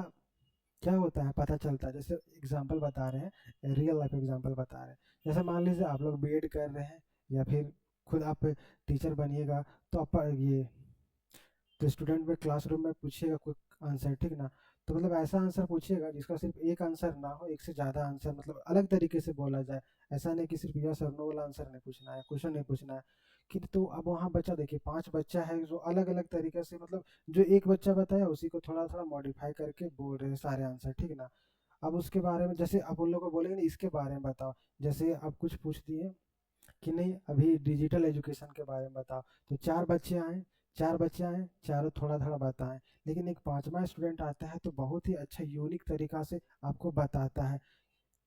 Speaker 1: क्या होता है पता चलता है। जैसे एग्जांपल बता रहे हैं, रियल लाइफ एग्जांपल बता रहे हैं, जैसे मान लीजिए आप लोग बीएड कर रहे हैं या फिर खुद आप टीचर बनिएगा, तो आप ये तो स्टूडेंट में क्लासरूम में पूछिएगा कोई आंसर, ठीक ना, तो मतलब ऐसा आंसर पूछिएगा जिसका सिर्फ एक आंसर ना हो, एक से ज़्यादा आंसर, मतलब अलग तरीके से बोला जाए। ऐसा नहीं कि सिर्फ यस और नो वाला आंसर नहीं पूछना है, क्वेश्चन नहीं पूछना है कि, तो अब वहाँ बच्चा देखिए 5 बच्चा है जो अलग अलग तरीके से, मतलब जो एक बच्चा बताया उसी को थोड़ा थोड़ा मॉडिफाई करके बोल रहे हैं सारे आंसर, ठीक ना। अब उसके बारे में जैसे आप उन लोगों को बोलेंगे ना, इसके बारे में बताओ, जैसे आप कुछ पूछ दिए कि नहीं अभी डिजिटल एजुकेशन के बारे में बताओ, तो 4 बच्चे आए, 4 बच्चे आए, चारों थोड़ा थोड़ा बताएं, लेकिन एक पांचवा स्टूडेंट आता है तो बहुत ही अच्छा यूनिक तरीका से आपको बताता है,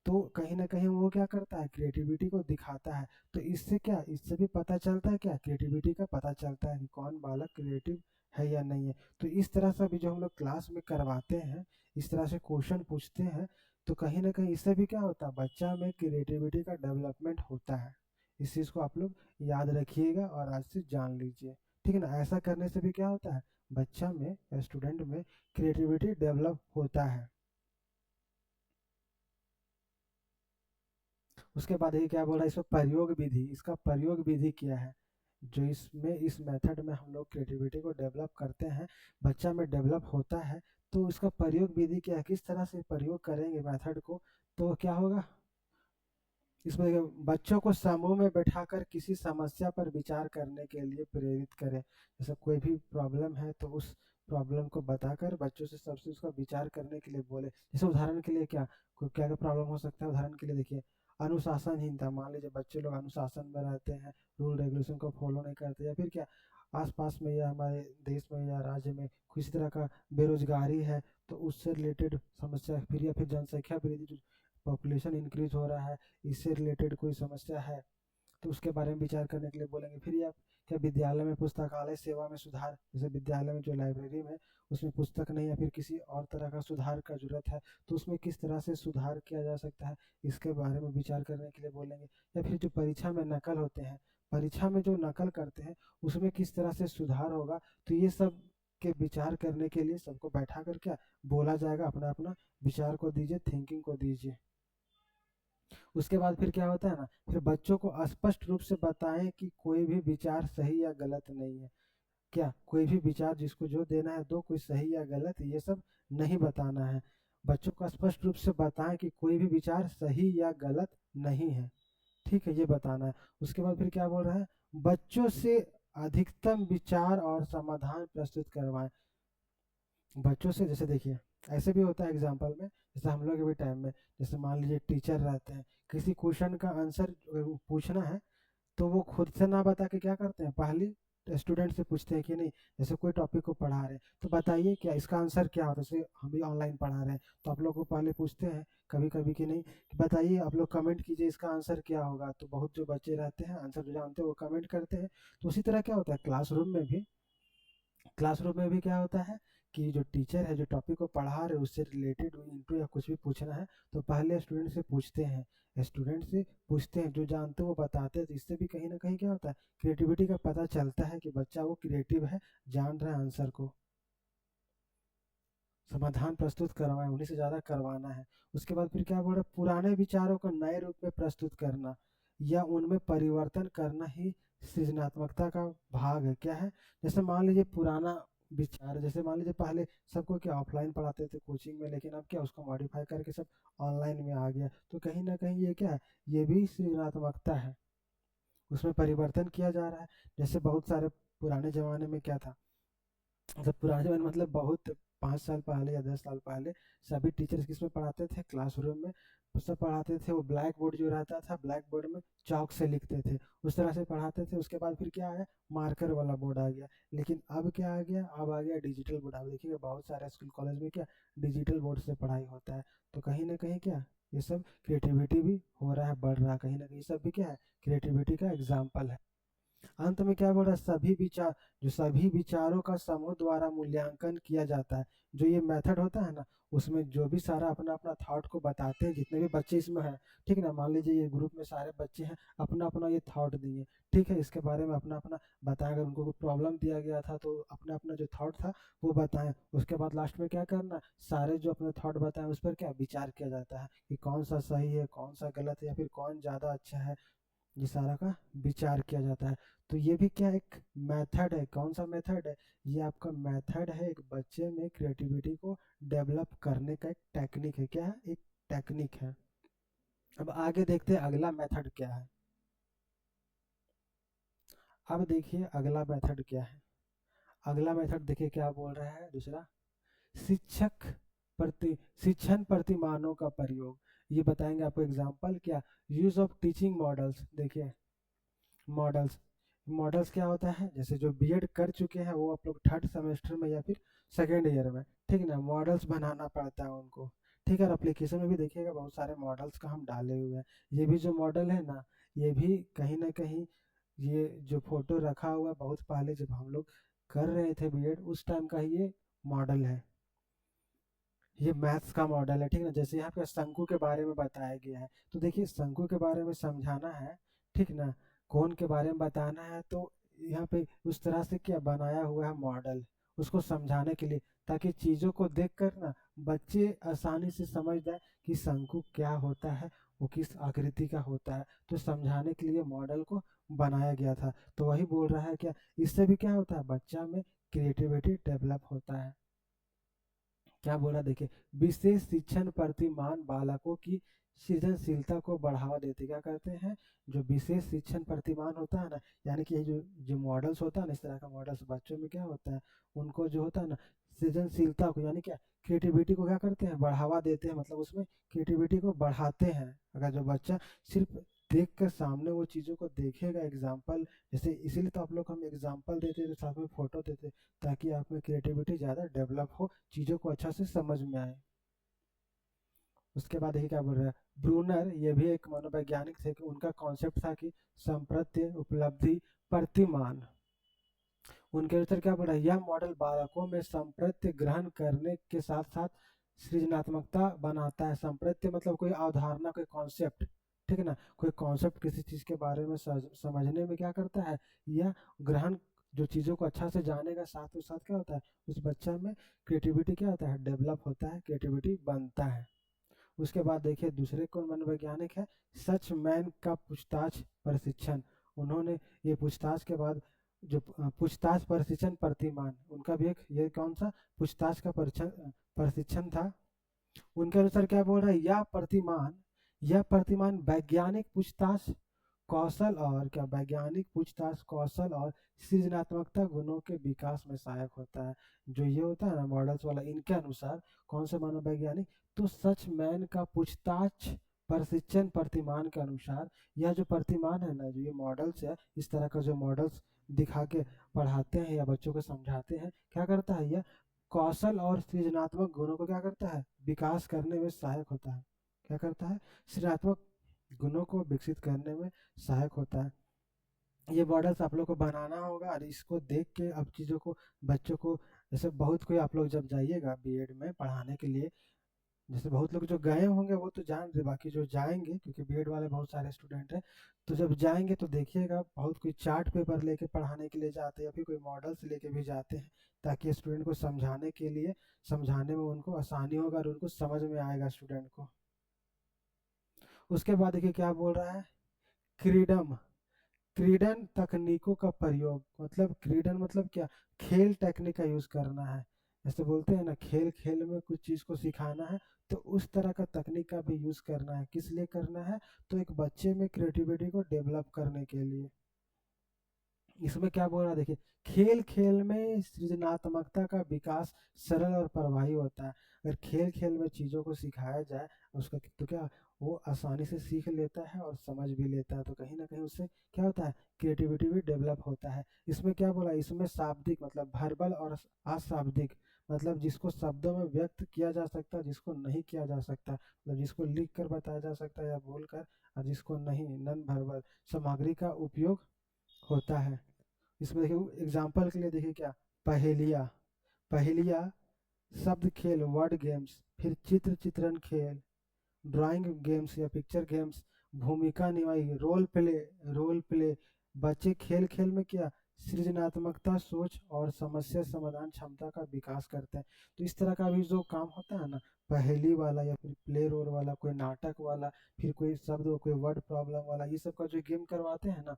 Speaker 1: तो कहीं ना कहीं वो क्या करता है, क्रिएटिविटी को दिखाता है। तो इससे क्या, इससे भी पता चलता है, क्या क्रिएटिविटी का पता चलता है कि कौन बालक क्रिएटिव है या नहीं है। तो इस तरह से भी जो हम लोग क्लास में करवाते हैं, इस तरह से क्वेश्चन पूछते हैं, तो कहीं ना कहीं इससे भी क्या होता है, बच्चा में क्रिएटिविटी का डेवलपमेंट होता है। इस चीज़ को आप लोग याद रखिएगा और आज से जान लीजिए, ठीक है ना। ऐसा करने से भी क्या होता है, बच्चा में या स्टूडेंट में क्रिएटिविटी डेवलप होता है। उसके बाद ये क्या बोल रहा है, इसमें प्रयोग विधि, इसका प्रयोग विधि क्या है, जो इसमें इस मेथड में हम लोग क्रिएटिविटी को डेवलप करते हैं, बच्चा में डेवलप होता है, तो इसका प्रयोग विधि क्या है, किस तरह से प्रयोग करेंगे मेथड को, तो क्या होगा, इसमें देखिए, बच्चों को समूह में बैठाकर किसी समस्या पर विचार करने के लिए प्रेरित करें। जैसे कोई भी प्रॉब्लम है तो उस प्रॉब्लम को बताकर बच्चों से सबसे उसका विचार करने के लिए बोले। जैसे उदाहरण के लिए क्या, कोई क्या क्या प्रॉब्लम हो सकता है, उदाहरण के लिए देखिए, अनुशासनहीनता, मान लीजिए बच्चे लोग अनुशासन में रहते हैं, रूल रेगुलेशन को फॉलो नहीं करते, या फिर क्या आसपास में या हमारे देश में या राज्य में किसी तरह का बेरोजगारी है, तो उससे रिलेटेड समस्या, फिर या फिर जनसंख्या वृद्धि, पॉपुलेशन इंक्रीज हो रहा है, इससे रिलेटेड कोई समस्या है, तो उसके बारे में विचार करने के लिए बोलेंगे। फिर या क्या विद्यालय में पुस्तकालय सेवा में सुधार, जैसे विद्यालय में जो लाइब्रेरी में उसमें पुस्तक नहीं, या फिर किसी और तरह का सुधार का जरूरत है, तो उसमें किस तरह से सुधार किया जा सकता है, इसके बारे में विचार करने के लिए बोलेंगे। या फिर जो परीक्षा में नकल होते हैं, परीक्षा में जो नकल करते हैं उसमें किस तरह से सुधार होगा, तो ये सब के विचार करने के लिए सबको बैठा कर क्या बोला जाएगा, अपना अपना विचार को दीजिए, थिंकिंग को दीजिए। उसके बाद फिर क्या होता है ना, फिर बच्चों को स्पष्ट रूप से बताएं कि कोई भी विचार सही या गलत नहीं है, क्या कोई भी विचार जिसको जो देना है दो, कोई सही या गलत ये सब नहीं बताना है। बच्चों को स्पष्ट रूप से बताएं कि कोई भी विचार सही या गलत नहीं है, ठीक है, ये बताना है। उसके बाद फिर क्या बोल रहा है, बच्चों से अधिकतम विचार और समाधान प्रस्तुत करवाएं। बच्चों से जैसे देखिए, ऐसे भी होता है एग्जाम्पल में, जैसे हम लोग के भी टाइम में, जैसे मान लीजिए टीचर रहते हैं, किसी क्वेश्चन का आंसर पूछना है, तो वो खुद से ना बता के क्या करते हैं, पहले स्टूडेंट से पूछते हैं कि नहीं, जैसे कोई टॉपिक को पढ़ा रहे हैं तो बताइए क्या इसका आंसर क्या होता है, जैसे हम भी ऑनलाइन पढ़ा रहे हैं तो आप लोग को पहले पूछते हैं कभी कभी कि नहीं, कि बताइए आप लोग कमेंट कीजिए इसका आंसर क्या होगा, तो बहुत जो बच्चे रहते हैं आंसर जो जानते हैं वो कमेंट करते हैं। तो उसी तरह क्या होता है क्लासरूम में भी, क्लासरूम में भी क्या होता है कि जो टीचर है जो टॉपिक को पढ़ा रहे उससे रिलेटेड इंटू या कुछ भी पूछना है तो पहले स्टूडेंट से पूछते हैं, स्टूडेंट से पूछते हैं, जो जानते हैं वो बताते हैं। तो इससे भी कहीं ना कहीं क्या होता है, क्रिएटिविटी का पता चलता है कि बच्चा वो क्रिएटिव है, जान रहा है आंसर को, समाधान प्रस्तुत करवाएं, उन्हीं से ज़्यादा करवाना है। उसके बाद फिर क्या बोल रहा है, पुराने विचारों को नए रूप में प्रस्तुत करना या उनमें परिवर्तन करना ही सृजनात्मकता का भाग है। क्या है, जैसे मान लीजिए पुराना विचार, जैसे मान लीजिए पहले सबको क्या ऑफलाइन पढ़ाते थे कोचिंग में, लेकिन अब क्या उसको मॉडिफाई करके सब ऑनलाइन में आ गया। तो कहीं ना कहीं ये क्या है, ये भी सृजनात्मकता है, उसमें परिवर्तन किया जा रहा है। जैसे बहुत सारे पुराने ज़माने में क्या था, जब पुराने ज़माने मतलब बहुत 5 साल पहले या 10 साल पहले सभी टीचर्स किसमें पढ़ाते थे, क्लासरूम में सब पढ़ाते थे। वो ब्लैक बोर्ड जो रहता था, ब्लैक बोर्ड में चौक से लिखते थे, उस तरह से पढ़ाते थे। उसके बाद फिर क्या आया, मार्कर वाला बोर्ड आ गया। लेकिन अब क्या आ गया, अब आ गया डिजिटल बोर्ड। अब देखिएगा बहुत सारे स्कूल कॉलेज में क्या डिजिटल बोर्ड से पढ़ाई होता है। तो कहीं ना कहीं क्या, ये सब क्रिएटिविटी भी हो रहा है, बढ़ रहा है, कहीं ना कहीं सब भी क्या है, क्रिएटिविटी का एग्जाम्पल है। अंत में क्या बोल रहा है, सभी विचार, जो सभी विचारों का समूह द्वारा मूल्यांकन किया जाता है। जो ये मेथड होता है ना, उसमें जो भी सारा अपना अपना थॉट को बताते हैं, जितने भी बच्चे इसमें हैं, ठीक है ना, मान लीजिए ये ग्रुप में सारे बच्चे हैं, अपना अपना ये थॉट दिए, ठीक है, इसके बारे में अपना अपना बताएं। अगर उनको कोई प्रॉब्लम दिया गया था तो अपना अपना जो थॉट था वो बताएं। उसके बाद लास्ट में क्या करना, सारे जो अपने थॉट बताएं उस पर क्या विचार किया जाता है कि कौन सा सही है, कौन सा गलत है, या फिर कौन ज़्यादा अच्छा है, ये सारा का विचार किया जाता है। तो ये भी क्या एक मेथड है। कौन सा मेथड है, ये आपका मेथड है, एक बच्चे में क्रिएटिविटी को डेवलप करने का एक टेक्निक है। क्या है, एक टेक्निक है। अब आगे देखते हैं अगला मेथड क्या है। अब देखिए अगला मेथड क्या है। अगला मेथड देखिए क्या बोल रहा है, दूसरा, शिक्षक प्रति शिक्षण प्रतिमानों का प्रयोग। ये बताएंगे आपको एग्जाम्पल, क्या, यूज ऑफ टीचिंग मॉडल्स। देखिए मॉडल्स, मॉडल्स क्या होता है, जैसे जो बीएड कर चुके हैं वो आप लोग थर्ड सेमेस्टर में या फिर सेकेंड ईयर में, ठीक है ना, मॉडल्स बनाना पड़ता है उनको, ठीक है। और एप्लीकेशन में भी देखिएगा बहुत सारे मॉडल्स का हम डाले हुए हैं। ये भी जो मॉडल है ना, ये भी कहीं ना कहीं, ये जो फोटो रखा हुआ है बहुत पहले जब हम लोग कर रहे थे बीएड उस टाइम का ही ये मॉडल है। ये मैथ्स का मॉडल है, ठीक है ना। जैसे यहाँ पे शंकु के बारे में बताया गया है, तो देखिए शंकु के बारे में समझाना है, ठीक ना, कोण के बारे में बताना है, तो यहाँ पे उस तरह से क्या बनाया हुआ है मॉडल, उसको समझाने के लिए, ताकि चीज़ों को देख कर ना बच्चे आसानी से समझ जाए कि शंकु क्या होता है, वो किस आकृति का होता है। तो समझाने के लिए मॉडल को बनाया गया था। तो वही बोल रहा है क्या, इससे भी क्या होता है, बच्चा में क्रिएटिविटी डेवलप होता है। क्या बोला देखिए, विशेष शिक्षण प्रतिमान बालकों की सृजनशीलता को बढ़ावा देते, क्या करते हैं, जो विशेष शिक्षण प्रतिमान होता है ना, यानी कि ये जो जो मॉडल्स होता है ना, इस तरह का मॉडल्स बच्चों में क्या होता है, उनको जो होता है ना सृजनशीलता को, यानी क्या, क्रिएटिविटी को क्या करते हैं, बढ़ावा देते हैं, मतलब उसमें क्रिएटिविटी को बढ़ाते हैं। अगर जो बच्चा सिर्फ देख कर सामने वो चीज़ों को देखेगा, एग्जाम्पल, जैसे इसीलिए तो आप लोग हम एग्जाम्पल देते तो साथ में फोटो देते, ताकि आप में क्रिएटिविटी ज़्यादा डेवलप हो, चीज़ों को अच्छा से समझ में आए। उसके बाद देखिए क्या बोल रहा है, ब्रूनर, ये भी एक मनोवैज्ञानिक थे, कि उनका कॉन्सेप्ट था कि संप्रत्य उपलब्धि प्रतिमान। उनके अनुसार क्या बोल रहा है, यह मॉडल बालकों में संप्रत्य ग्रहण करने के साथ साथ सृजनात्मकता बनाता है। संप्रत्य मतलब कोई अवधारणा, कोई कॉन्सेप्ट, ठीक है ना, कोई कॉन्सेप्ट किसी चीज़ के बारे में समझने में क्या करता है, यह ग्रहण, जो चीज़ों को अच्छा से जानेगा, साथ ही साथ क्या होता है, उस बच्चा में क्रिएटिविटी क्या होता है, डेवलप होता है, क्रिएटिविटी बनता है। उसके बाद देखिए दूसरे कौन मनोवैज्ञानिक है, सच मैन का पूछताछ प्रशिक्षण। उन्होंने ये पूछताछ के बाद जो पूछताछ प्रशिक्षण प्रतिमान, उनका भी एक ये कौन सा पूछताछ का प्रशिक्षण प्रशिक्षण था। उनके अनुसार क्या बोल रहा है, यह प्रतिमान वैज्ञानिक पूछताछ कौशल और क्या, वैज्ञानिक पूछताछ कौशल और सृजनात्मकता गुणों के विकास में सहायक होता है। जो ये होता है ना मॉडल्स वाला, इनके अनुसार कौन से मनोवैज्ञानिक, तो सच मैन का पूछताछ प्रशिक्षण प्रतिमान के अनुसार, यह जो प्रतिमान है ना, जो ये मॉडल्स है, इस तरह का जो मॉडल्स दिखा के पढ़ाते हैं या बच्चों को समझाते हैं, क्या करता है, यह कौशल और सृजनात्मक गुणों को क्या करता है, विकास करने में सहायक होता है। क्या करता है, सृजनात्मक गुणों को विकसित करने में सहायक होता है। ये मॉडल्स आप लोग को बनाना होगा, और इसको देख के अब चीज़ों को, बच्चों को जैसे बहुत कोई आप लोग जब जाइएगा बीएड में पढ़ाने के लिए, जैसे बहुत लोग जो गए होंगे वो तो जान रहे, बाकी जो जाएंगे क्योंकि बीएड वाले बहुत सारे स्टूडेंट हैं, तो जब जाएंगे तो देखिएगा बहुत कोई चार्ट पेपर लेके पढ़ाने के लिए जाते हैं या फिर कोई मॉडल्स लेके भी जाते हैं, ताकि स्टूडेंट को समझाने के लिए, समझाने में उनको आसानी होगा और उनको समझ में आएगा स्टूडेंट को। उसके बाद देखिए क्या बोल रहा है, क्रीडम, क्रीडन तकनीकों का प्रयोग, मतलब क्रीडन मतलब क्या, खेल टेक्निक का यूज करना है। जैसे बोलते हैं ना खेल खेल में कुछ चीज को सिखाना है, तो उस तरह का तकनीक का भी यूज करना है। किस लिए करना है, तो एक बच्चे में क्रिएटिविटी को डेवलप करने के लिए। इसमें क्या बोल रहा है देखिए, खेल खेल में सृजनात्मकता का विकास सरल और प्रभावी होता है। अगर खेल खेल में चीज़ों को सिखाया जाए उसका तो क्या, वो आसानी से सीख लेता है और समझ भी लेता है, तो कहीं ना कहीं उससे क्या होता है, क्रिएटिविटी भी डेवलप होता है। इसमें क्या बोला, इसमें शाब्दिक मतलब वर्बल और अशाब्दिक, मतलब जिसको शब्दों में व्यक्त किया जा सकता है, जिसको नहीं किया जा सकता, मतलब जिसको लिख कर बताया जा सकता है या बोल कर, और जिसको नहीं, नॉन वर्बल सामग्री का उपयोग होता है। इसमें देखिए एग्जाम्पल के लिए देखिए क्या, पहेलिया, पहेलिया, शब्द खेल वर्ड गेम्स, फिर चित्र चित्रण खेल, ड्राइंग गेम्स या पिक्चर गेम्स, भूमिका निभाई, रोल प्ले, रोल प्ले, बच्चे खेल खेल में क्या, सृजनात्मकता, सोच और समस्या समाधान क्षमता का विकास करते हैं। तो इस तरह का भी जो काम होता है ना, पहेली वाला या फिर प्ले रोल वाला, कोई नाटक वाला, फिर कोई शब्द कोई वर्ड प्रॉब्लम वाला, ये सब का जो गेम करवाते हैं ना,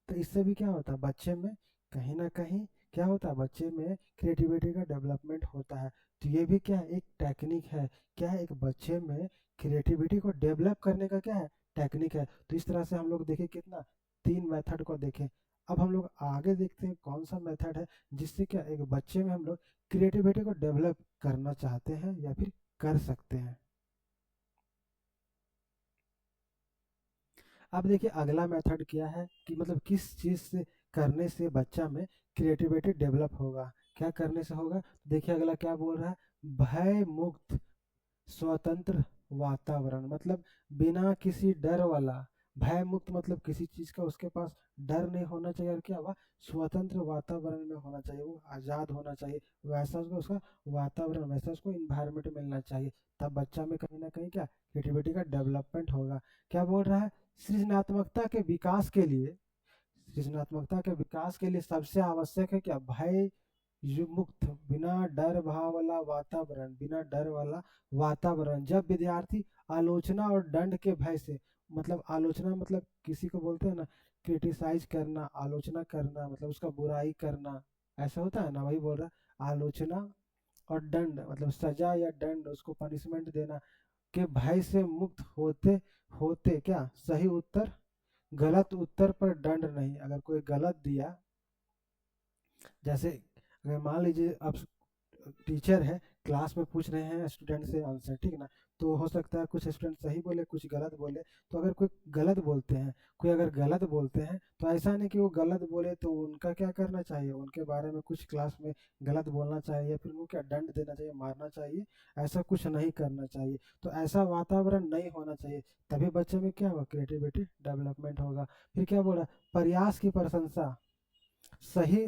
Speaker 1: तो इससे भी क्या होता है बच्चे में, कहीं ना कहीं क्या होता है, बच्चे में क्रिएटिविटी का डेवलपमेंट होता है। तो ये भी क्या है, एक टेक्निक है, क्या है, एक बच्चे में क्रिएटिविटी को डेवलप करने का क्या है, टेक्निक है। तो इस तरह से हम लोग देखें कितना, तीन मेथड को देखें। अब हम लोग आगे देखते हैं कौन सा मेथड है जिससे क्या एक बच्चे में हम लोग क्रिएटिविटी को डेवलप करना चाहते हैं या फिर कर सकते हैं। अब देखिए अगला मेथड क्या है कि मतलब किस चीज़ से करने से बच्चा में क्रिएटिविटी डेवलप होगा, क्या करने से होगा। देखिए अगला क्या बोल रहा है, भय मुक्त स्वतंत्र वातावरण, मतलब बिना किसी डर वाला, भय मुक्त मतलब किसी चीज का उसके पास डर नहीं होना चाहिए, और क्या हुआ, स्वतंत्र वातावरण में होना चाहिए, वो आजाद होना चाहिए, वैसा उसको उसका वातावरण, वैसा उसको इन्वायरमेंट मिलना चाहिए। तब बच्चा में कहीं ना कहीं क्या क्रिएटिविटी का डेवलपमेंट होगा। क्या बोल रहा है, सृजनात्मकता के विकास के लिए, सृजनात्मकता के विकास के लिए सबसे आवश्यक है क्या, भय मुक्त, बिना डर भाव वाला वातावरण, बिना डर वाला वातावरण। जब विद्यार्थी आलोचना और दंड के भय से, मतलब आलोचना मतलब किसी को बोलते हैं ना, क्रिटिसाइज करना, आलोचना करना मतलब उसका बुराई करना, ऐसा होता है ना, वही बोल रहा, आलोचना और दंड मतलब सजा या दंड, उसको पनिशमेंट देना के भय से मुक्त होते होते क्या, सही उत्तर, गलत उत्तर पर दंड नहीं। अगर कोई गलत दिया, जैसे अगर मान लीजिए अब टीचर है, क्लास में पूछ रहे हैं स्टूडेंट से आंसर, ठीक है ना, तो हो सकता है कुछ स्टूडेंट सही बोले कुछ गलत बोले। तो अगर कोई गलत बोलते हैं, कोई अगर गलत बोलते हैं, तो ऐसा नहीं कि वो गलत बोले तो उनका क्या करना चाहिए, उनके बारे में कुछ क्लास में गलत बोलना चाहिए या फिर उनको क्या दंड देना चाहिए, मारना चाहिए, ऐसा कुछ नहीं करना चाहिए। तो ऐसा वातावरण नहीं होना चाहिए, तभी बच्चे में क्या होगा, क्रिएटिविटी डेवलपमेंट होगा। फिर क्या बोला, प्रयास की प्रशंसा, सही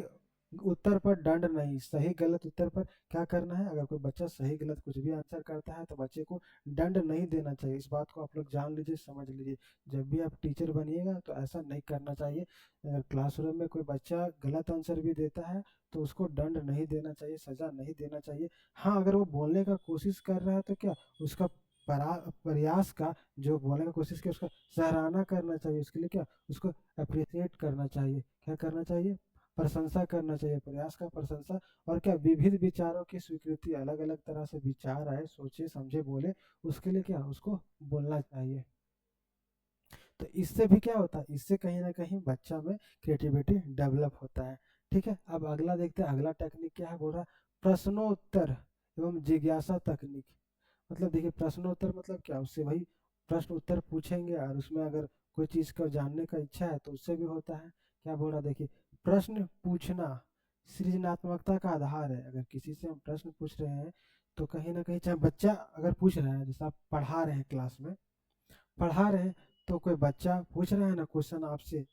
Speaker 1: उत्तर पर दंड नहीं, सही गलत उत्तर पर क्या करना है, अगर कोई बच्चा सही गलत कुछ भी आंसर करता है तो बच्चे को दंड नहीं देना चाहिए। इस बात को आप लोग जान लीजिए, समझ लीजिए, जब भी आप टीचर बनिएगा तो ऐसा नहीं करना चाहिए। अगर क्लासरूम में कोई बच्चा गलत आंसर भी देता है तो उसको दंड नहीं देना चाहिए, सजा नहीं देना चाहिए। हाँ अगर वो बोलने का कोशिश कर रहा है तो क्या, उसका प्रयास का, जो बोलने का कोशिश किया उसका सराहना करना चाहिए, उसके लिए क्या, उसको अप्रिशिएट करना चाहिए, क्या करना चाहिए, प्रशंसा करना चाहिए, प्रयास का प्रशंसा। और क्या, विविध विचारों की स्वीकृति, अलग अलग तरह से विचार आए, सोचे समझे बोले, उसके लिए क्या, उसको बोलना चाहिए। तो इससे भी क्या होता है, इससे कहीं ना कहीं बच्चा में क्रिएटिविटी डेवलप होता है। ठीक है, अब अगला देखते हैं, अगला टेक्निक क्या है, बोल रहा प्रश्नोत्तर एवं जिज्ञासा तकनीक। मतलब देखिए प्रश्नोत्तर मतलब क्या, उससे वही प्रश्न उत्तर पूछेंगे और उसमें अगर कोई चीज़ को जानने का इच्छा है तो उससे भी होता है। क्या बोल रहा देखिए, प्रश्न पूछना सृजनात्मकता का आधार है। अगर किसी से हम प्रश्न पूछ रहे हैं तो कहीं ना कहीं, चाहे बच्चा अगर पूछ रहा है, जैसे आप पढ़ा रहे हैं क्लास में, पढ़ा रहे हैं, तो कोई बच्चा पूछ रहा है ना क्वेश्चन आपसे,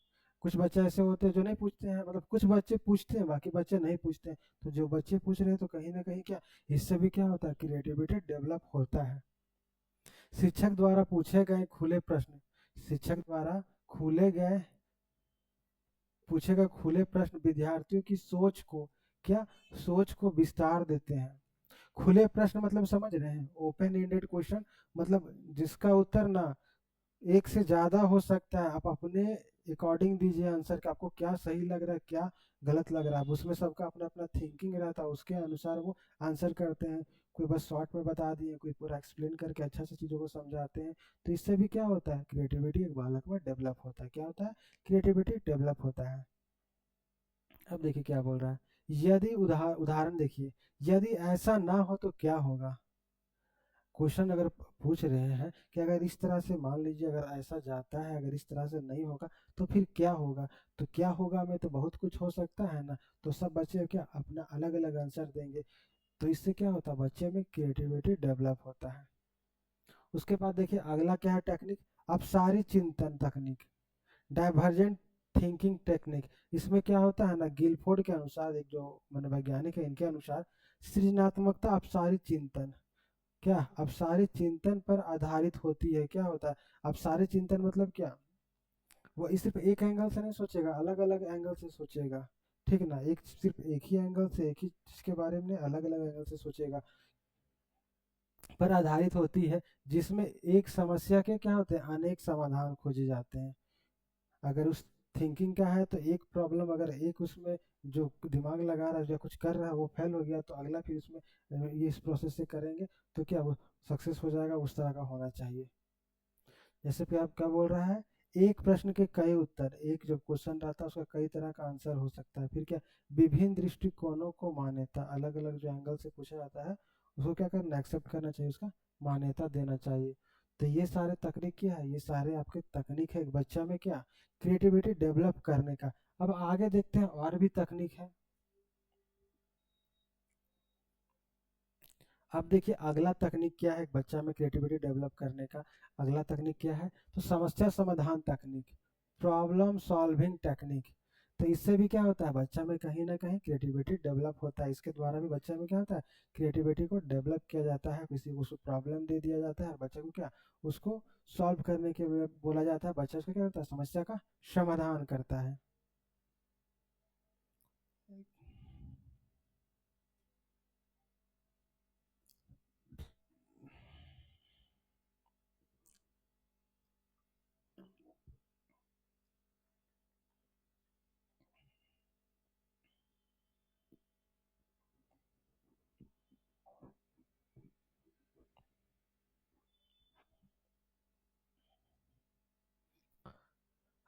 Speaker 1: कुछ बच्चे ऐसे होते हैं जो नहीं पूछते हैं, मतलब कुछ बच्चे पूछते हैं बाकी बच्चे नहीं पूछते हैं। तो जो बच्चे पूछ रहे हैं तो कहीं ना कहीं क्या, इससे भी क्या होता है, क्रिएटिविटी डेवलप होता है। शिक्षक द्वारा पूछे गए खुले प्रश्न, शिक्षक द्वारा खुले गए पूछे गए खुले प्रश्न विद्यार्थियों की सोच को क्या, सोच को विस्तार देते हैं। खुले प्रश्न मतलब समझ रहे हैं, ओपन एंडेड क्वेश्चन, मतलब जिसका उत्तर ना एक से ज्यादा हो सकता है, आप अपने अकॉर्डिंग दीजिए आंसर कि आपको क्या सही लग रहा है क्या गलत लग रहा है। अब उसमें सबका अपना अपना थिंकिंग रहता है, उसके अनुसार वो आंसर करते हैं। कोई बस शॉर्ट में बता दिए, कोई पूरा एक्सप्लेन करके अच्छा से चीज़ों को समझाते हैं। तो इससे भी क्या होता है, क्रिएटिविटी एक बालक में डेवलप होता है। क्या होता है, क्रिएटिविटी डेवलप होता है। अब देखिए क्या बोल रहा है, यदि उदाहरण देखिए, यदि ऐसा ना हो तो क्या होगा। क्वेश्चन अगर पूछ रहे हैं कि अगर इस तरह से मान लीजिए अगर ऐसा जाता है, अगर इस तरह से नहीं होगा तो फिर क्या होगा। तो क्या होगा में तो बहुत कुछ हो सकता है ना। तो सब बच्चे क्या अपना अलग अलग आंसर देंगे। तो इससे क्या होता है, बच्चे में क्रिएटिविटी डेवलप होता है। उसके बाद देखिए अगला क्या है, टेक्निक अपसारी चिंतन तकनीक, डाइवर्जेंट थिंकिंग टेक्निक। इसमें क्या होता है ना, गिलफोर्ड के अनुसार, एक जो मनोवैज्ञानिक है इनके अनुसार, सृजनात्मकता अपसारी चिंतन, क्या अपसारी चिंतन पर आधारित होती है। क्या होता है अपसारी चिंतन मतलब क्या, वो इस सिर्फ एक एंगल से नहीं सोचेगा, अलग अलग एंगल से सोचेगा। ठीक ना, एक सिर्फ एक ही एंगल से, एक ही चीज के बारे में अलग अलग एंगल से सोचेगा, पर आधारित होती है, जिसमें एक समस्या के क्या होते हैं, अनेक समाधान खोजे जाते हैं। अगर उस थिंकिंग का है तो एक प्रॉब्लम, अगर एक उसमें जो दिमाग लगा रहा है या कुछ कर रहा है वो फेल हो गया, तो अगला फिर उसमें ये इस प्रोसेस से करेंगे तो क्या वो सक्सेस हो जाएगा। उस तरह का होना चाहिए। जैसे कि आप क्या बोल रहा है, एक प्रश्न के कई उत्तर, एक जो क्वेश्चन रहता है उसका कई तरह का आंसर हो सकता है। फिर क्या, विभिन्न दृष्टिकोणों को मान्यता, अलग अलग जो एंगल से पूछा जाता है उसको क्या करना, एक्सेप्ट करना चाहिए, उसका मान्यता देना चाहिए। तो ये सारे तकनीक क्या है, ये सारे आपके तकनीक है एक बच्चा में क्या, क्रिएटिविटी डेवलप करने का। अब आगे देखते हैं और भी तकनीक है। अब देखिए अगला तकनीक क्या है एक बच्चा में क्रिएटिविटी डेवलप करने का। अगला तकनीक क्या है, तो समस्या समाधान तकनीक, प्रॉब्लम सॉल्विंग टेक्निक। तो इससे भी क्या होता है, बच्चा में कहीं ना कहीं क्रिएटिविटी डेवलप होता है। इसके द्वारा भी बच्चे में क्या होता है, क्रिएटिविटी को डेवलप किया जाता है। किसी को प्रॉब्लम दे दिया जाता है और बच्चे को क्या, उसको सॉल्व करने के लिए बोला जाता है, बच्चा उसका क्या करता है, समस्या का समाधान करता है।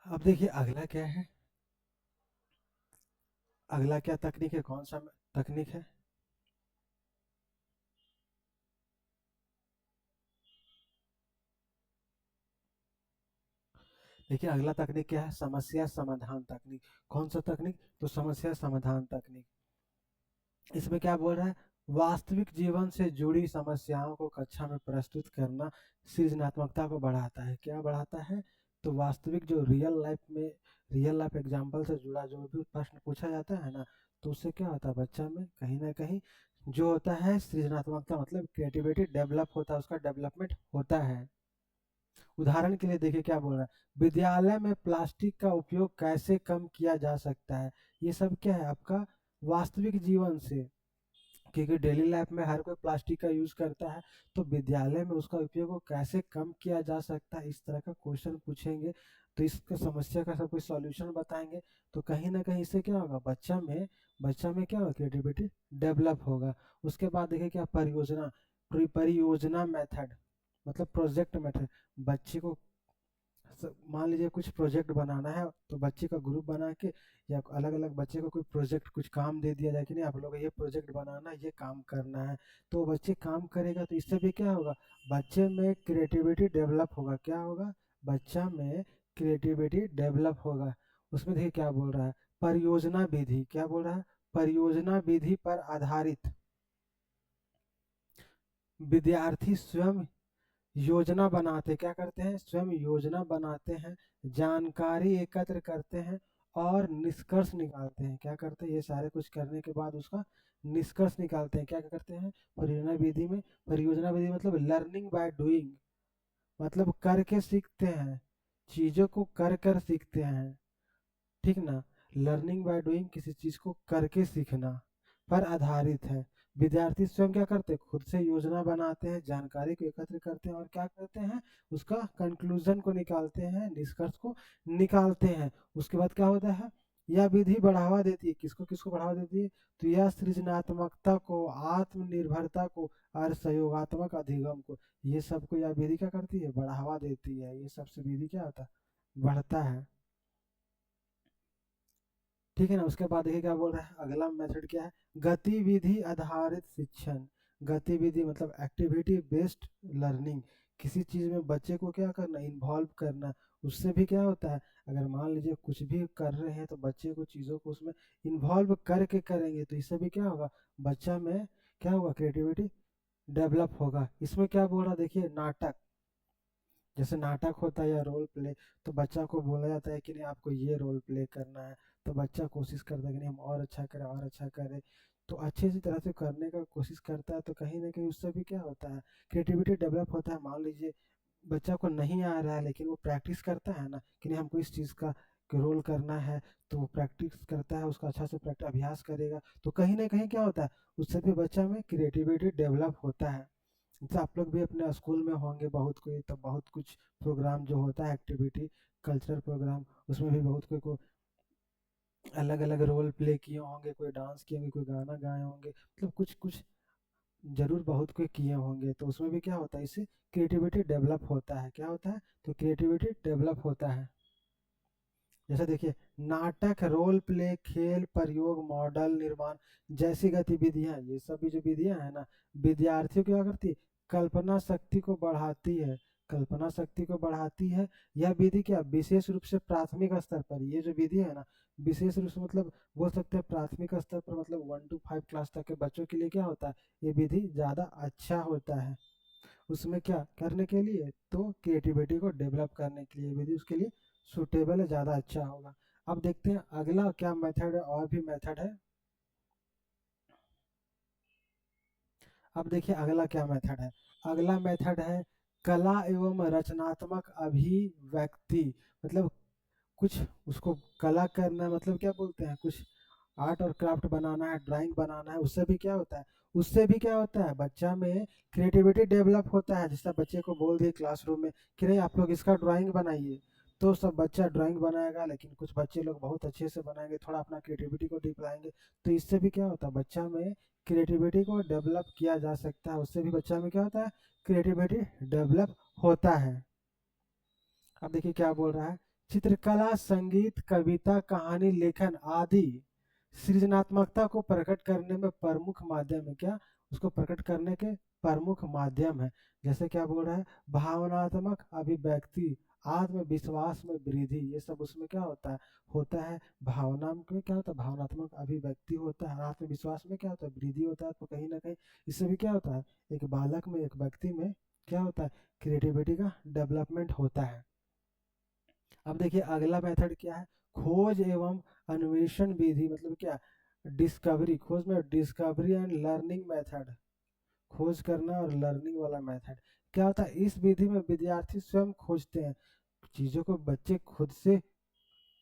Speaker 1: अब देखिए अगला क्या है, अगला क्या तकनीक है, कौन सा तकनीक है। देखिए अगला तकनीक क्या है, समस्या समाधान तकनीक। कौन सा तकनीक, तो समस्या समाधान तकनीक। इसमें क्या बोल रहा है, वास्तविक जीवन से जुड़ी समस्याओं को कक्षा में प्रस्तुत करना सृजनात्मकता को बढ़ाता है। क्या बढ़ाता है, तो वास्तविक जो रियल लाइफ में, रियल लाइफ एग्जाम्पल से जुड़ा जो भी प्रश्न पूछा जाता है ना, तो उससे क्या होता है, बच्चा में कहीं ना कहीं जो होता है सृजनात्मकता मतलब क्रिएटिविटी डेवलप होता है, उसका डेवलपमेंट होता है। उदाहरण के लिए देखिए क्या बोल रहा है, विद्यालय में प्लास्टिक का उपयोग कैसे कम किया जा सकता है। ये सब क्या है आपका वास्तविक जीवन से, क्योंकि डेली लाइफ में हर कोई प्लास्टिक का यूज करता है। तो विद्यालय में उसका उपयोग को कैसे कम किया जा सकता है, इस तरह का क्वेश्चन पूछेंगे। तो इसका समस्या का सब कोई सॉल्यूशन बताएंगे। तो कहीं ना कहीं इससे क्या होगा, बच्चा में क्या होगा, क्रिएटिविटी डेवलप होगा। उसके बाद देखिए क्या, परियोजना, परियोजना मेथड मतलब प्रोजेक्ट मेथड। बच्चे को मान लीजिए कुछ प्रोजेक्ट बनाना है, तो बच्चे का ग्रुप बना के या अलग अलग बच्चे को कोई प्रोजेक्ट कुछ काम दे दिया जाए कि नहीं आप लोग ये प्रोजेक्ट बनाना है, ये काम करना है। तो बच्चे काम करेगा, तो इससे भी क्या होगा, बच्चे में क्रिएटिविटी डेवलप होगा। क्या होगा, बच्चा में क्रिएटिविटी डेवलप होगा। उसमें देखिए क्या बोल रहा है, परियोजना विधि, क्या बोल रहा है, परियोजना विधि पर आधारित विद्यार्थी स्वयं योजना बनाते, क्या करते हैं, स्वयं योजना बनाते हैं जानकारी एकत्र करते हैं और निष्कर्ष निकालते हैं। क्या करते हैं, ये सारे कुछ करने के बाद उसका निष्कर्ष निकालते हैं। क्या क्या करते हैं परियोजना विधि में? परियोजना विधि मतलब लर्निंग बाय डूइंग, मतलब करके सीखते हैं, चीजों को कर कर सीखते हैं, ठीक ना। लर्निंग बाय डूइंग किसी चीज को करके सीखना पर आधारित है। विद्यार्थी स्वयं क्या करते हैं, खुद से योजना बनाते हैं, जानकारी को एकत्र करते हैं और क्या करते हैं, उसका कंक्लूजन को निकालते हैं, निष्कर्ष को निकालते हैं। उसके बाद क्या होता है, यह विधि बढ़ावा देती है, किसको किसको बढ़ावा देती है, तो यह सृजनात्मकता को, आत्मनिर्भरता को और सहयोगात्मक अधिगम को, ये सबको यह विधि क्या करती है, बढ़ावा देती है। ये सबसे विधि क्या होता है, बढ़ता है, ठीक है ना। उसके बाद देखिए क्या बोल रहा है, अगला मेथड क्या है, गतिविधि आधारित शिक्षण। गतिविधि मतलब एक्टिविटी बेस्ड लर्निंग, किसी चीज में बच्चे को क्या करना, इन्वॉल्व करना। उससे भी क्या होता है, अगर मान लीजिए कुछ भी कर रहे हैं तो बच्चे को चीजों को उसमें इन्वॉल्व करके करेंगे तो इससे भी क्या होगा, बच्चा में क्या होगा, क्रिएटिविटी डेवलप होगा। इसमें क्या बोल रहा है, देखिए नाटक, जैसे नाटक होता है या रोल प्ले, तो बच्चा को बोला जाता है कि नहीं आपको ये रोल प्ले करना है, तो बच्चा कोशिश करता है कि नहीं हम और अच्छा करें और अच्छा करें, तो अच्छे से तरह से करने का कोशिश करता है, तो कहीं ना कहीं उससे भी क्या होता है, क्रिएटिविटी डेवलप होता है। मान लीजिए बच्चा को नहीं आ रहा है लेकिन वो प्रैक्टिस करता है ना कि नहीं हमको इस चीज़ का रोल करना है, तो वो प्रैक्टिस करता है, उसका अच्छा से प्रैक्टिस अभ्यास करेगा, तो कहीं ना कहीं क्या होता है, उससे भी बच्चा में क्रिएटिविटी डेवलप होता है। जैसे आप लोग भी अपने स्कूल में होंगे बहुत कोई, तो बहुत कुछ प्रोग्राम जो होता है एक्टिविटी, कल्चरल प्रोग्राम, उसमें भी बहुत कोई को अलग अलग रोल प्ले किए होंगे, कोई डांस किए होंगे, कोई गाना गाए होंगे, मतलब कुछ कुछ जरूर बहुत कोई किए होंगे, तो उसमें भी क्या होता है, इससे क्रिएटिविटी डेवलप होता है। क्या होता है, तो क्रिएटिविटी डेवलप होता है। जैसे देखिए नाटक, रोल प्ले, खेल, प्रयोग, मॉडल निर्माण जैसी गतिविधियां, ये सभी जो विधियां है ना, विद्यार्थियों की क्या करती है, कल्पना शक्ति को बढ़ाती है, कल्पना शक्ति को बढ़ाती है। यह विधि क्या, विशेष रूप से प्राथमिक स्तर पर, ये जो विधि है ना, विशेष रूप से मतलब बोल सकते हैं प्राथमिक स्तर पर, मतलब 1 to 5 क्लास तक के बच्चों के लिए क्या होता है, ये विधि ज्यादा अच्छा होता है। उसमें क्या करने के लिए, तो क्रिएटिविटी को डेवलप करने के लिए विधि उसके लिए सुटेबल है, ज़्यादा अच्छा होगा। अब देखते हैं अगला क्या मेथड है, और भी मेथड है। अब देखिए अगला क्या मेथड है, अगला मेथड है कला एवं रचनात्मक अभिव्यक्ति। मतलब कुछ उसको कला करना, मतलब क्या बोलते हैं, कुछ आर्ट और क्राफ्ट बनाना है, ड्राइंग बनाना है, उससे भी क्या होता है, उससे भी क्या होता है, बच्चा में क्रिएटिविटी डेवलप होता है। जैसे बच्चे को बोल दिए क्लासरूम में कि नहीं आप लोग इसका ड्राइंग बनाइए, तो सब बच्चा ड्राइंग बनाएगा, लेकिन कुछ बच्चे लोग बहुत अच्छे से बनाएंगे, थोड़ा अपना क्रिएटिविटी को दिखाएंगे, तो इससे भी क्या होता है, बच्चा में क्रिएटिविटी को डेवलप किया जा सकता है। उससे भी बच्चा में क्या होता है, क्रिएटिविटी डेवलप होता है। अब देखिए क्या बोल रहा है, चित्रकला, संगीत, कविता, कहानी लेखन आदि सृजनात्मकता को प्रकट करने में प्रमुख माध्यम है। क्या, उसको प्रकट करने के प्रमुख माध्यम है। जैसे क्या बोल रहा है, भावनात्मक अभिव्यक्ति, आत्मविश्वास में वृद्धि, ये सब उसमें क्या होता है भावना में क्या होता है, भावनात्मक अभिव्यक्ति होता है, आत्मविश्वास में क्या होता है, वृद्धि होता है। तो कहीं ना कहीं इससे भी क्या होता है, एक बालक में, एक व्यक्ति में क्या होता है, क्रिएटिविटी का डेवलपमेंट होता है। अब देखिए अगला मेथड क्या है, खोज एवं अन्वेषण विधि, मतलब क्या, डिस्कवरी, खोज में डिस्कवरी एंड लर्निंग मेथड, खोज करना और लर्निंग वाला मेथड। क्या होता है, इस विधि में विद्यार्थी स्वयं खोजते हैं, चीजों को बच्चे खुद से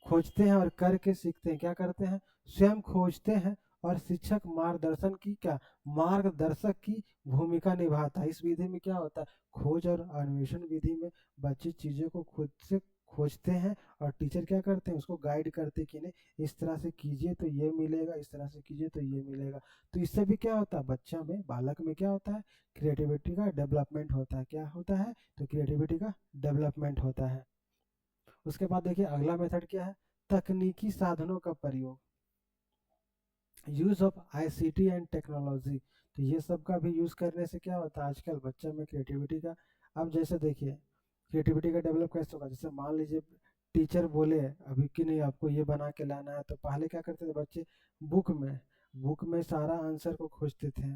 Speaker 1: खोजते हैं और करके सीखते हैं। क्या करते हैं, स्वयं खोजते हैं, और शिक्षक मार्गदर्शन की क्या, मार्गदर्शक की भूमिका निभाता है। इस विधि में क्या होता है, खोज और अन्वेषण विधि में बच्चे चीज़ों को खुद से खोजते हैं, और टीचर क्या करते हैं, उसको गाइड करते हैं कि नहीं इस तरह से कीजिए तो ये मिलेगा, इस तरह से कीजिए तो ये मिलेगा। तो इससे भी क्या होता है, बच्चा में, बालक में क्या होता है, क्रिएटिविटी का डेवलपमेंट होता है। क्या होता है, तो क्रिएटिविटी का डेवलपमेंट होता है। उसके बाद देखिए अगला मेथड क्या है, तकनीकी साधनों का प्रयोग, use of ICT and technology. तो ये सब का भी यूज करने से क्या होता है, आजकल बच्चे में क्रिएटिविटी का, अब जैसे देखिए क्रिएटिविटी का डेवलप कैसे होगा, जैसे मान लीजिए टीचर बोले अभी कि नहीं आपको ये बना के लाना है, तो पहले क्या करते थे बच्चे, बुक में सारा आंसर को खोजते थे,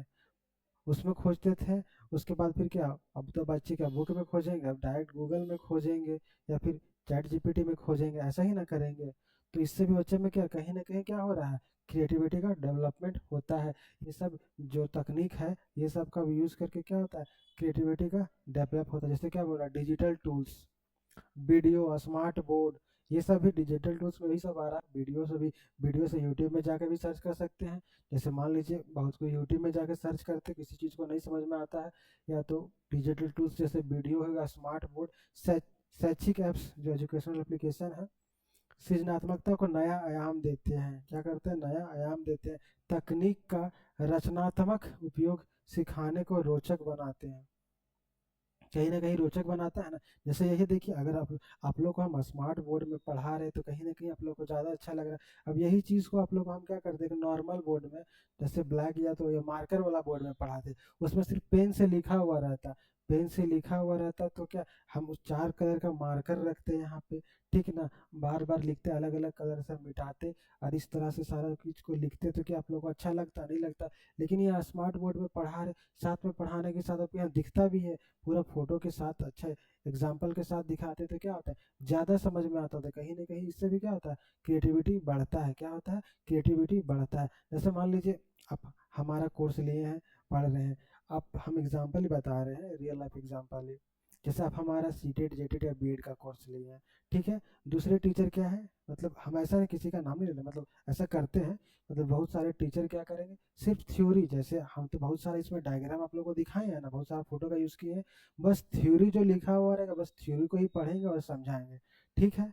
Speaker 1: उसमें खोजते थे। उसके बाद फिर क्या, अब तो बच्चे क्या बुक में खोजेंगे, अब डायरेक्ट गूगल में खोजेंगे, या फिर चैट जीपीटी में खोजेंगे, ऐसा ही ना करेंगे। तो इससे भी बच्चे में क्या कहीं ना कहीं क्या हो रहा है, क्रिएटिविटी का डेवलपमेंट होता है। ये सब जो तकनीक है ये सब का यूज़ करके क्या होता है, क्रिएटिविटी का डेवलप होता है। जैसे क्या बोला, digital tools, video, smart board, ये सब भी डिजिटल टूल्स में ही सब आ रहा है। वीडियो से यूट्यूब में जाकर भी सर्च कर सकते हैं। जैसे मान लीजिए बहुत कोई यूट्यूब में जाकर सर्च करते हैं, किसी चीज़ को नहीं समझ में आता है, या तो डिजिटल टूल्स जैसे वीडियो होगा, स्मार्ट बोर्ड, शैक्षिक ऐप्स जो एजुकेशनल एप्लीकेशन है, सृजनात्मकता को नया आयाम देते हैं। क्या करते हैं, नया आयाम देते हैं। तकनीक का रचनात्मक उपयोग सिखाने को रोचक बनाते हैं, कहीं ना कहीं रोचक बनाता है ना। जैसे यही देखिए, अगर आप लोग को हम स्मार्ट बोर्ड में पढ़ा रहे हैं तो कहीं ना कहीं आप लोग को ज़्यादा अच्छा लग रहा है। अब यही चीज़ को आप लोग को हम क्या करते हैं, नॉर्मल बोर्ड में, जैसे ब्लैक या तो ये मार्कर वाला बोर्ड में पढ़ाते, उसमें सिर्फ पेन से लिखा हुआ रहता, पेन से लिखा हुआ रहता तो क्या, हम उस 4 कलर का मार्कर रखते हैं यहाँ पे, ठीक ना, बार बार लिखते, अलग अलग कलर से मिटाते, और इस तरह से सारा चीज़ को लिखते, तो क्या आप लोग को अच्छा लगता, नहीं लगता। लेकिन ये स्मार्ट बोर्ड में पढ़ा रहे, साथ में पढ़ाने के साथ आपको यहाँ दिखता भी है, पूरा फोटो के साथ, अच्छा एग्जाम्पल के साथ दिखाते, तो क्या होता है, ज़्यादा समझ में आता था। कहीं ना कहीं इससे भी क्या होता है, क्रिएटिविटी बढ़ता है। क्या होता है, क्रिएटिविटी बढ़ता है। जैसे मान लीजिए आप हमारा कोर्स लिए हैं, पढ़ रहे हैं, आप हम एग्जाम्पल ही बता रहे हैं, रियल लाइफ एग्जाम्पल ही। जैसे आप हमारा सीटेड जेटेड या बीएड का कोर्स लिए हैं, ठीक है, दूसरे टीचर क्या है, मतलब हम ऐसा नहीं, किसी का नाम नहीं लेना, मतलब ऐसा करते हैं, मतलब बहुत सारे टीचर क्या करेंगे, सिर्फ थ्योरी, जैसे हम तो बहुत सारे इसमें डायग्राम आप लोगों को दिखाए हैं ना, बहुत सारा फोटो का यूज़ किए हैं, बस थ्योरी जो लिखा हुआ रहेगा, बस थ्योरी को ही पढ़ेंगे और समझाएंगे, ठीक है।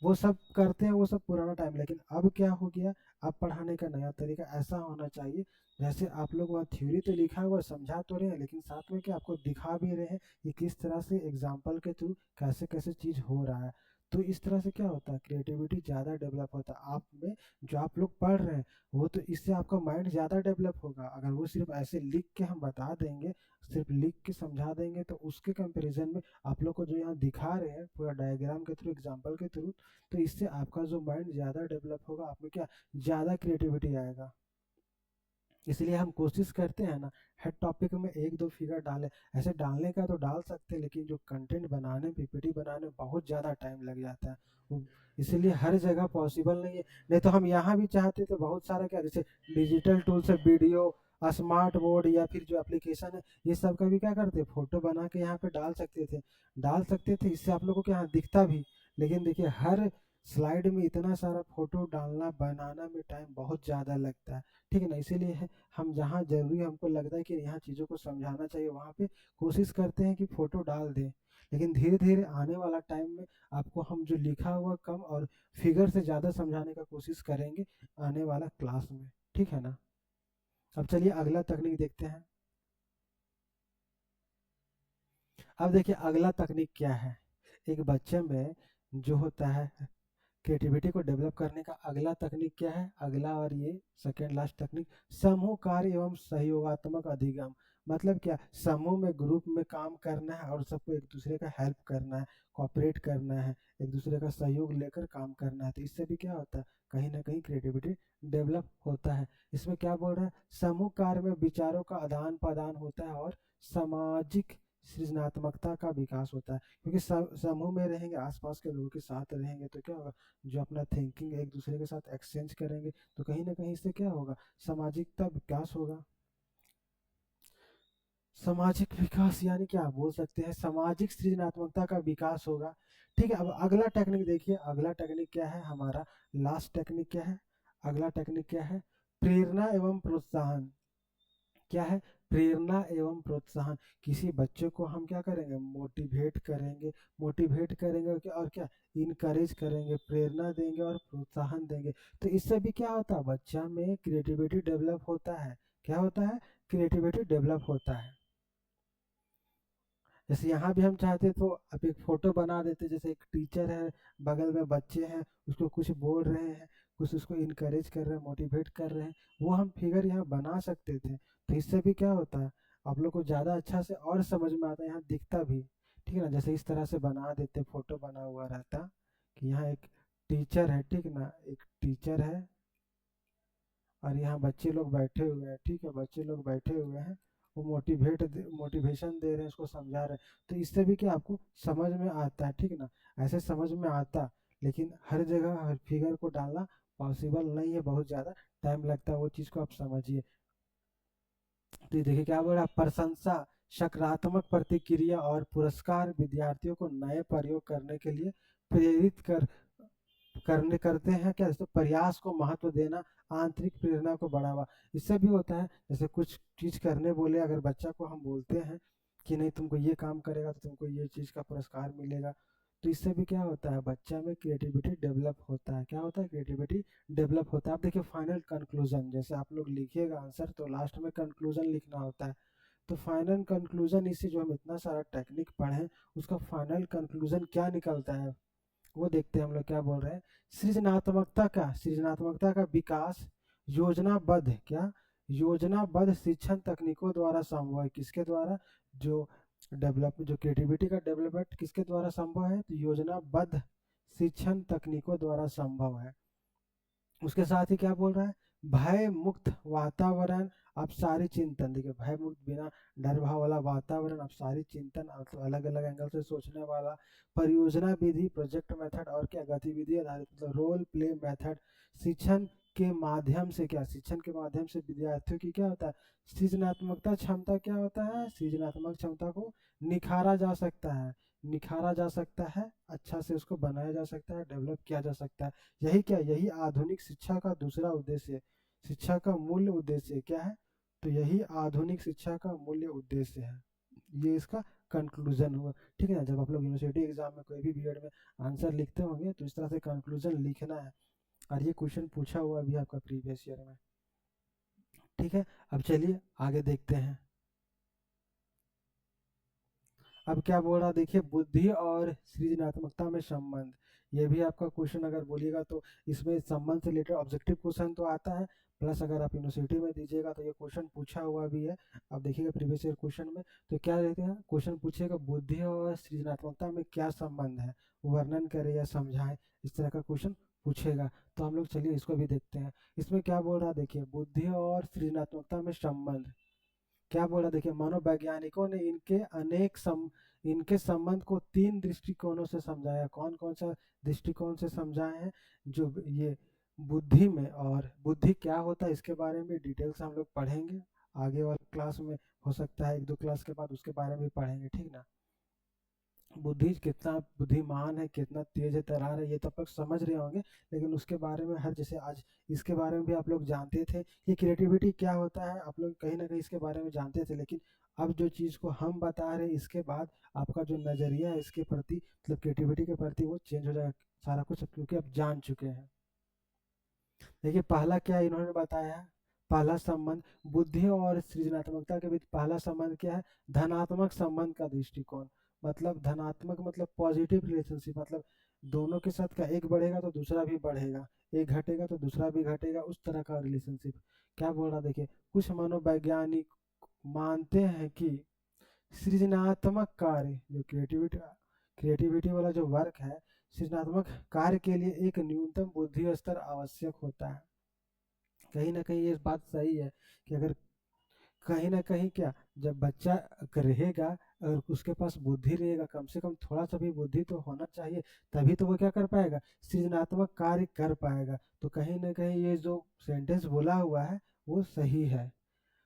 Speaker 1: वो सब करते हैं, वो सब पुराना टाइम। लेकिन अब क्या हो गया, अब पढ़ाने का नया तरीका ऐसा होना चाहिए, जैसे आप लोग वहाँ थ्योरी तो लिखा हुआ समझा तो रहे हैं, लेकिन साथ में क्या आपको दिखा भी रहे हैं कि किस तरह से एग्जाम्पल के थ्रू कैसे कैसे चीज़ हो रहा है। तो इस तरह से क्या होता है, क्रिएटिविटी ज़्यादा डेवलप होता है आप में। जो आप लोग पढ़ रहे हैं वो तो इससे आपका माइंड ज़्यादा डेवलप होगा। अगर वो सिर्फ ऐसे लिख के हम बता देंगे, सिर्फ लिख के समझा देंगे, तो उसके कंपैरिजन में आप लोग को जो यहाँ दिखा रहे हैं पूरा डायग्राम के थ्रू, एग्जाम्पल के थ्रू, तो इससे आपका जो माइंड ज़्यादा डेवलप होगा, आप में क्या ज़्यादा क्रिएटिविटी आएगा। इसलिए हम कोशिश करते हैं ना, हर टॉपिक में एक दो फिगर डालें। ऐसे डालने का तो डाल सकते हैं, लेकिन जो कंटेंट बनाने, पीपीटी बनाने में बहुत ज़्यादा टाइम लग जाता है। वो इसलिए हर जगह पॉसिबल नहीं है। नहीं तो हम यहाँ भी चाहते तो बहुत सारा क्या, जैसे डिजिटल टूल से वीडियो, स्मार्ट बोर्ड, या फिर जो एप्लीकेशन है, ये सब का भी क्या करते, फोटो बना के यहाँ पे डाल सकते थे, इससे आप लोगों को यहाँ दिखता भी। लेकिन देखिए हर स्लाइड में इतना सारा फोटो डालना बनाना में टाइम बहुत ज़्यादा लगता है, ठीक है ना। इसीलिए हम जहाँ ज़रूरी हमको लगता है कि यहाँ चीज़ों को समझाना चाहिए, वहाँ पे कोशिश करते हैं कि फ़ोटो डाल दें। लेकिन धीरे धीरे आने वाला टाइम में आपको हम जो लिखा हुआ कम और फिगर से ज़्यादा समझाने का कोशिश करेंगे आने वाला क्लास में, ठीक है ना। अब चलिए अगला तकनीक देखते हैं। अब देखिए अगला तकनीक क्या है, एक बच्चे में जो होता है क्रिएटिविटी को डेवलप करने का अगला तकनीक क्या है, अगला और ये सेकेंड लास्ट तकनीक, समूह कार्य एवं सहयोगात्मक अधिगम। मतलब क्या, समूह में, ग्रुप में काम करना है और सबको एक दूसरे का हेल्प करना है, कोऑपरेट करना है, एक दूसरे का सहयोग लेकर काम करना है। तो इससे भी क्या होता है, कहीं ना कहीं क्रिएटिविटी डेवलप होता है। इसमें क्या बोल रहा है, समूह कार्य में विचारों का आदान प्रदान होता है और सामाजिक सृजनात्मकता का विकास होता है। क्योंकि समूह में रहेंगे, आसपास के लोगों के साथ रहेंगे, तो क्या होगा, जो अपना थिंकिंग एक दूसरे के साथ एक्सचेंज करेंगे, तो कहीं ना कहीं इससे क्या होगा, सामाजिकता विकास होगा। सामाजिक विकास यानी क्या बोल सकते हैं, सामाजिक सृजनात्मकता का विकास होगा। ठीक है, अब अगला टेक्निक देखिए, अगला टेक्निक क्या है हमारा, लास्ट टेक्निक क्या है, अगला टेक्निक क्या है, प्रेरणा एवं प्रोत्साहन। क्या है, प्रेरणा एवं प्रोत्साहन। किसी बच्चे को हम क्या करेंगे, मोटिवेट करेंगे और क्या इनकरेज करेंगे, प्रेरणा देंगे और प्रोत्साहन देंगे। तो इससे भी क्या होता है, बच्चा में क्रिएटिविटी डेवलप होता है। क्या होता है, क्रिएटिविटी डेवलप होता है। जैसे यहाँ भी हम चाहते तो अब एक फोटो बना देते, जैसे एक टीचर है, बगल में बच्चे हैं, उसको कुछ बोल रहे हैं, कुछ उसको इनकरेज कर रहे हैं, मोटिवेट कर रहे हैं, वो हम फिगर यहाँ बना सकते थे। तो इससे भी क्या होता है, आप लोग को ज़्यादा अच्छा से और समझ में आता है, यहाँ दिखता भी, ठीक है ना। जैसे इस तरह से बना देते, फोटो बना हुआ रहता कि यहाँ एक टीचर है, ठीक ना, एक टीचर है और यहाँ बच्चे लोग बैठे हुए हैं, ठीक है, बच्चे लोग बैठे हुए हैं, वो मोटिवेशन दे रहे हैं, उसको समझा रहे हैं, तो इससे भी क्या आपको समझ में आता है, ठीक ना। ऐसे समझ में आता, लेकिन हर जगह हर फिगर को डालना पॉसिबल नहीं है, बहुत ज़्यादा टाइम लगता है, वो चीज़ को आप समझिए। तो ये देखिए क्या बोल रहा है, प्रशंसा, सकारात्मक प्रतिक्रिया और पुरस्कार विद्यार्थियों को नए प्रयोग करने के लिए प्रेरित करने करते हैं, क्या जैसे प्रयास को महत्व देना, आंतरिक प्रेरणा को बढ़ावा। इससे भी होता है, जैसे कुछ चीज करने बोले, अगर बच्चा को हम बोलते हैं कि नहीं तुमको ये काम करेगा तो तुमको ये चीज का पुरस्कार मिलेगा, तो इससे भी क्या होता है, बच्चा में क्रिएटिविटी डेवलप होता है। क्या होता है, क्रिएटिविटी डेवलप होता है। आप देखिए फाइनल कंक्लूजन, जैसे आप लोग लिखिएगा आंसर तो लास्ट में कंक्लूजन लिखना होता है। तो फाइनल कंक्लूजन, इससे जो हम इतना सारा टेक्निक पढ़े उसका फाइनल कंक्लूजन क्या निकलता है वो देखते हैं हम लोग। क्या बोल रहे हैं, सृजनात्मकता का विकास योजनाबद्ध, क्या योजनाबद्ध शिक्षण तकनीकों द्वारा संभव है। किसके द्वारा, जो क्रिएटिविटी का डेवलपमेंट किसके द्वारा संभव है, तो योजनाबद्ध शिक्षण तकनीकों द्वारा संभव है। उसके साथ ही क्या बोल रहा है, भय मुक्त वातावरण, अपसारी चिंतन। देखिए भय मुक्त, बिना डर भाव वाला वातावरण, अपसारी चिंतन, अलग अलग एंगल से सोचने वाला, परियोजना विधि, प्रोजेक्ट मेथड, और क्या गतिविधि आधारित मतलब रोल प्ले मेथड। शिक्षण के माध्यम से, क्या शिक्षण के माध्यम से विद्यार्थियों की क्या होता है, सृजनात्मकता क्षमता, क्या होता है, सृजनात्मक क्षमता को निखारा जा सकता है, निखारा जा सकता है, अच्छा से उसको बनाया जा सकता है, डेवलप किया जा सकता है। यही क्या, यही आधुनिक शिक्षा का दूसरा उद्देश्य, शिक्षा का मूल्य उद्देश्य क्या है, तो यही आधुनिक शिक्षा का मूल्य उद्देश्य है। ये इसका कंक्लूजन हुआ, ठीक है ना। जब आप लोग यूनिवर्सिटी एग्जाम में कोई भी बीएड में आंसर लिखते होंगे तो इस तरह से कंक्लूजन लिखना है। और ये क्वेश्चन पूछा हुआ भी आपका प्रीवियस ईयर में, ठीक है। अब चलिए आगे देखते हैं। अब क्या बोल रहा, देखिए बुद्धि और सृजनात्मकता में संबंध। ये भी आपका क्वेश्चन अगर बोलिएगा तो इसमें संबंध से रिलेटेड ऑब्जेक्टिव क्वेश्चन तो आता है, प्लस अगर आप यूनिवर्सिटी में दीजिएगा तो ये क्वेश्चन पूछा हुआ भी है। अब देखिएगा प्रीवियस ईयर क्वेश्चन में तो क्या रहते हैं, क्वेश्चन पूछिएगा बुद्धि और सृजनात्मकता में क्या संबंध है, वर्णन करें या समझाएं, इस तरह का क्वेश्चन पूछेगा। तो हम लोग चलिए इसको भी देखते हैं। इसमें क्या बोल रहा है, देखिए बुद्धि और सृजनात्मकता में संबंध क्या बोला, देखिए मनोवैज्ञानिकों ने इनके संबंध को तीन दृष्टिकोणों से समझाया। कौन कौन सा दृष्टिकोण से समझाए हैं, जो ये बुद्धि में, और बुद्धि क्या होता है इसके बारे में डिटेल से हम लोग पढ़ेंगे आगे वाले क्लास में। हो सकता है एक दो क्लास के बाद उसके बारे में भी पढ़ेंगे, ठीक ना। बुद्धि कितना बुद्धिमान है, कितना तेज है, तरार है, ये तो आप लोग समझ रहे होंगे। लेकिन उसके बारे में हर, जैसे आज इसके बारे में भी आप लोग जानते थे, ये क्रिएटिविटी क्या होता है आप लोग कहीं ना कहीं इसके बारे में जानते थे। लेकिन अब जो चीज़ को हम बता रहे हैं इसके बाद आपका जो नज़रिया है इसके प्रति, मतलब क्रिएटिविटी के प्रति, वो चेंज हो जाएगा सारा कुछ, क्योंकि आप जान चुके हैं। देखिए पहला क्या इन्होंने बताया है, पहला संबंध बुद्धि और सृजनात्मकता के बीच पहला संबंध क्या है, धनात्मक संबंध का दृष्टिकोण। मतलब धनात्मक मतलब पॉजिटिव रिलेशनशिप, मतलब दोनों के साथ का एक बढ़ेगा तो दूसरा भी बढ़ेगा, एक घटेगा तो दूसरा भी घटेगा, उस तरह का रिलेशनशिप। क्या बोल रहा, देखिए कुछ मनोवैज्ञानिक मानते हैं कि सृजनात्मक कार्य, जो क्रिएटिविटी वाला जो वर्क है, सृजनात्मक कार्य के लिए एक न्यूनतम बुद्धि स्तर आवश्यक होता है। कहीं ना कहीं ये बात सही है कि अगर कहीं ना कहीं क्या, जब बच्चा रहेगा और उसके पास बुद्धि रहेगा, कम से कम थोड़ा सा भी बुद्धि तो होना चाहिए, तभी तो वो क्या कर पाएगा, सृजनात्मक कार्य कर पाएगा। तो कहीं ना कहीं ये जो सेंटेंस बोला हुआ है वो सही है।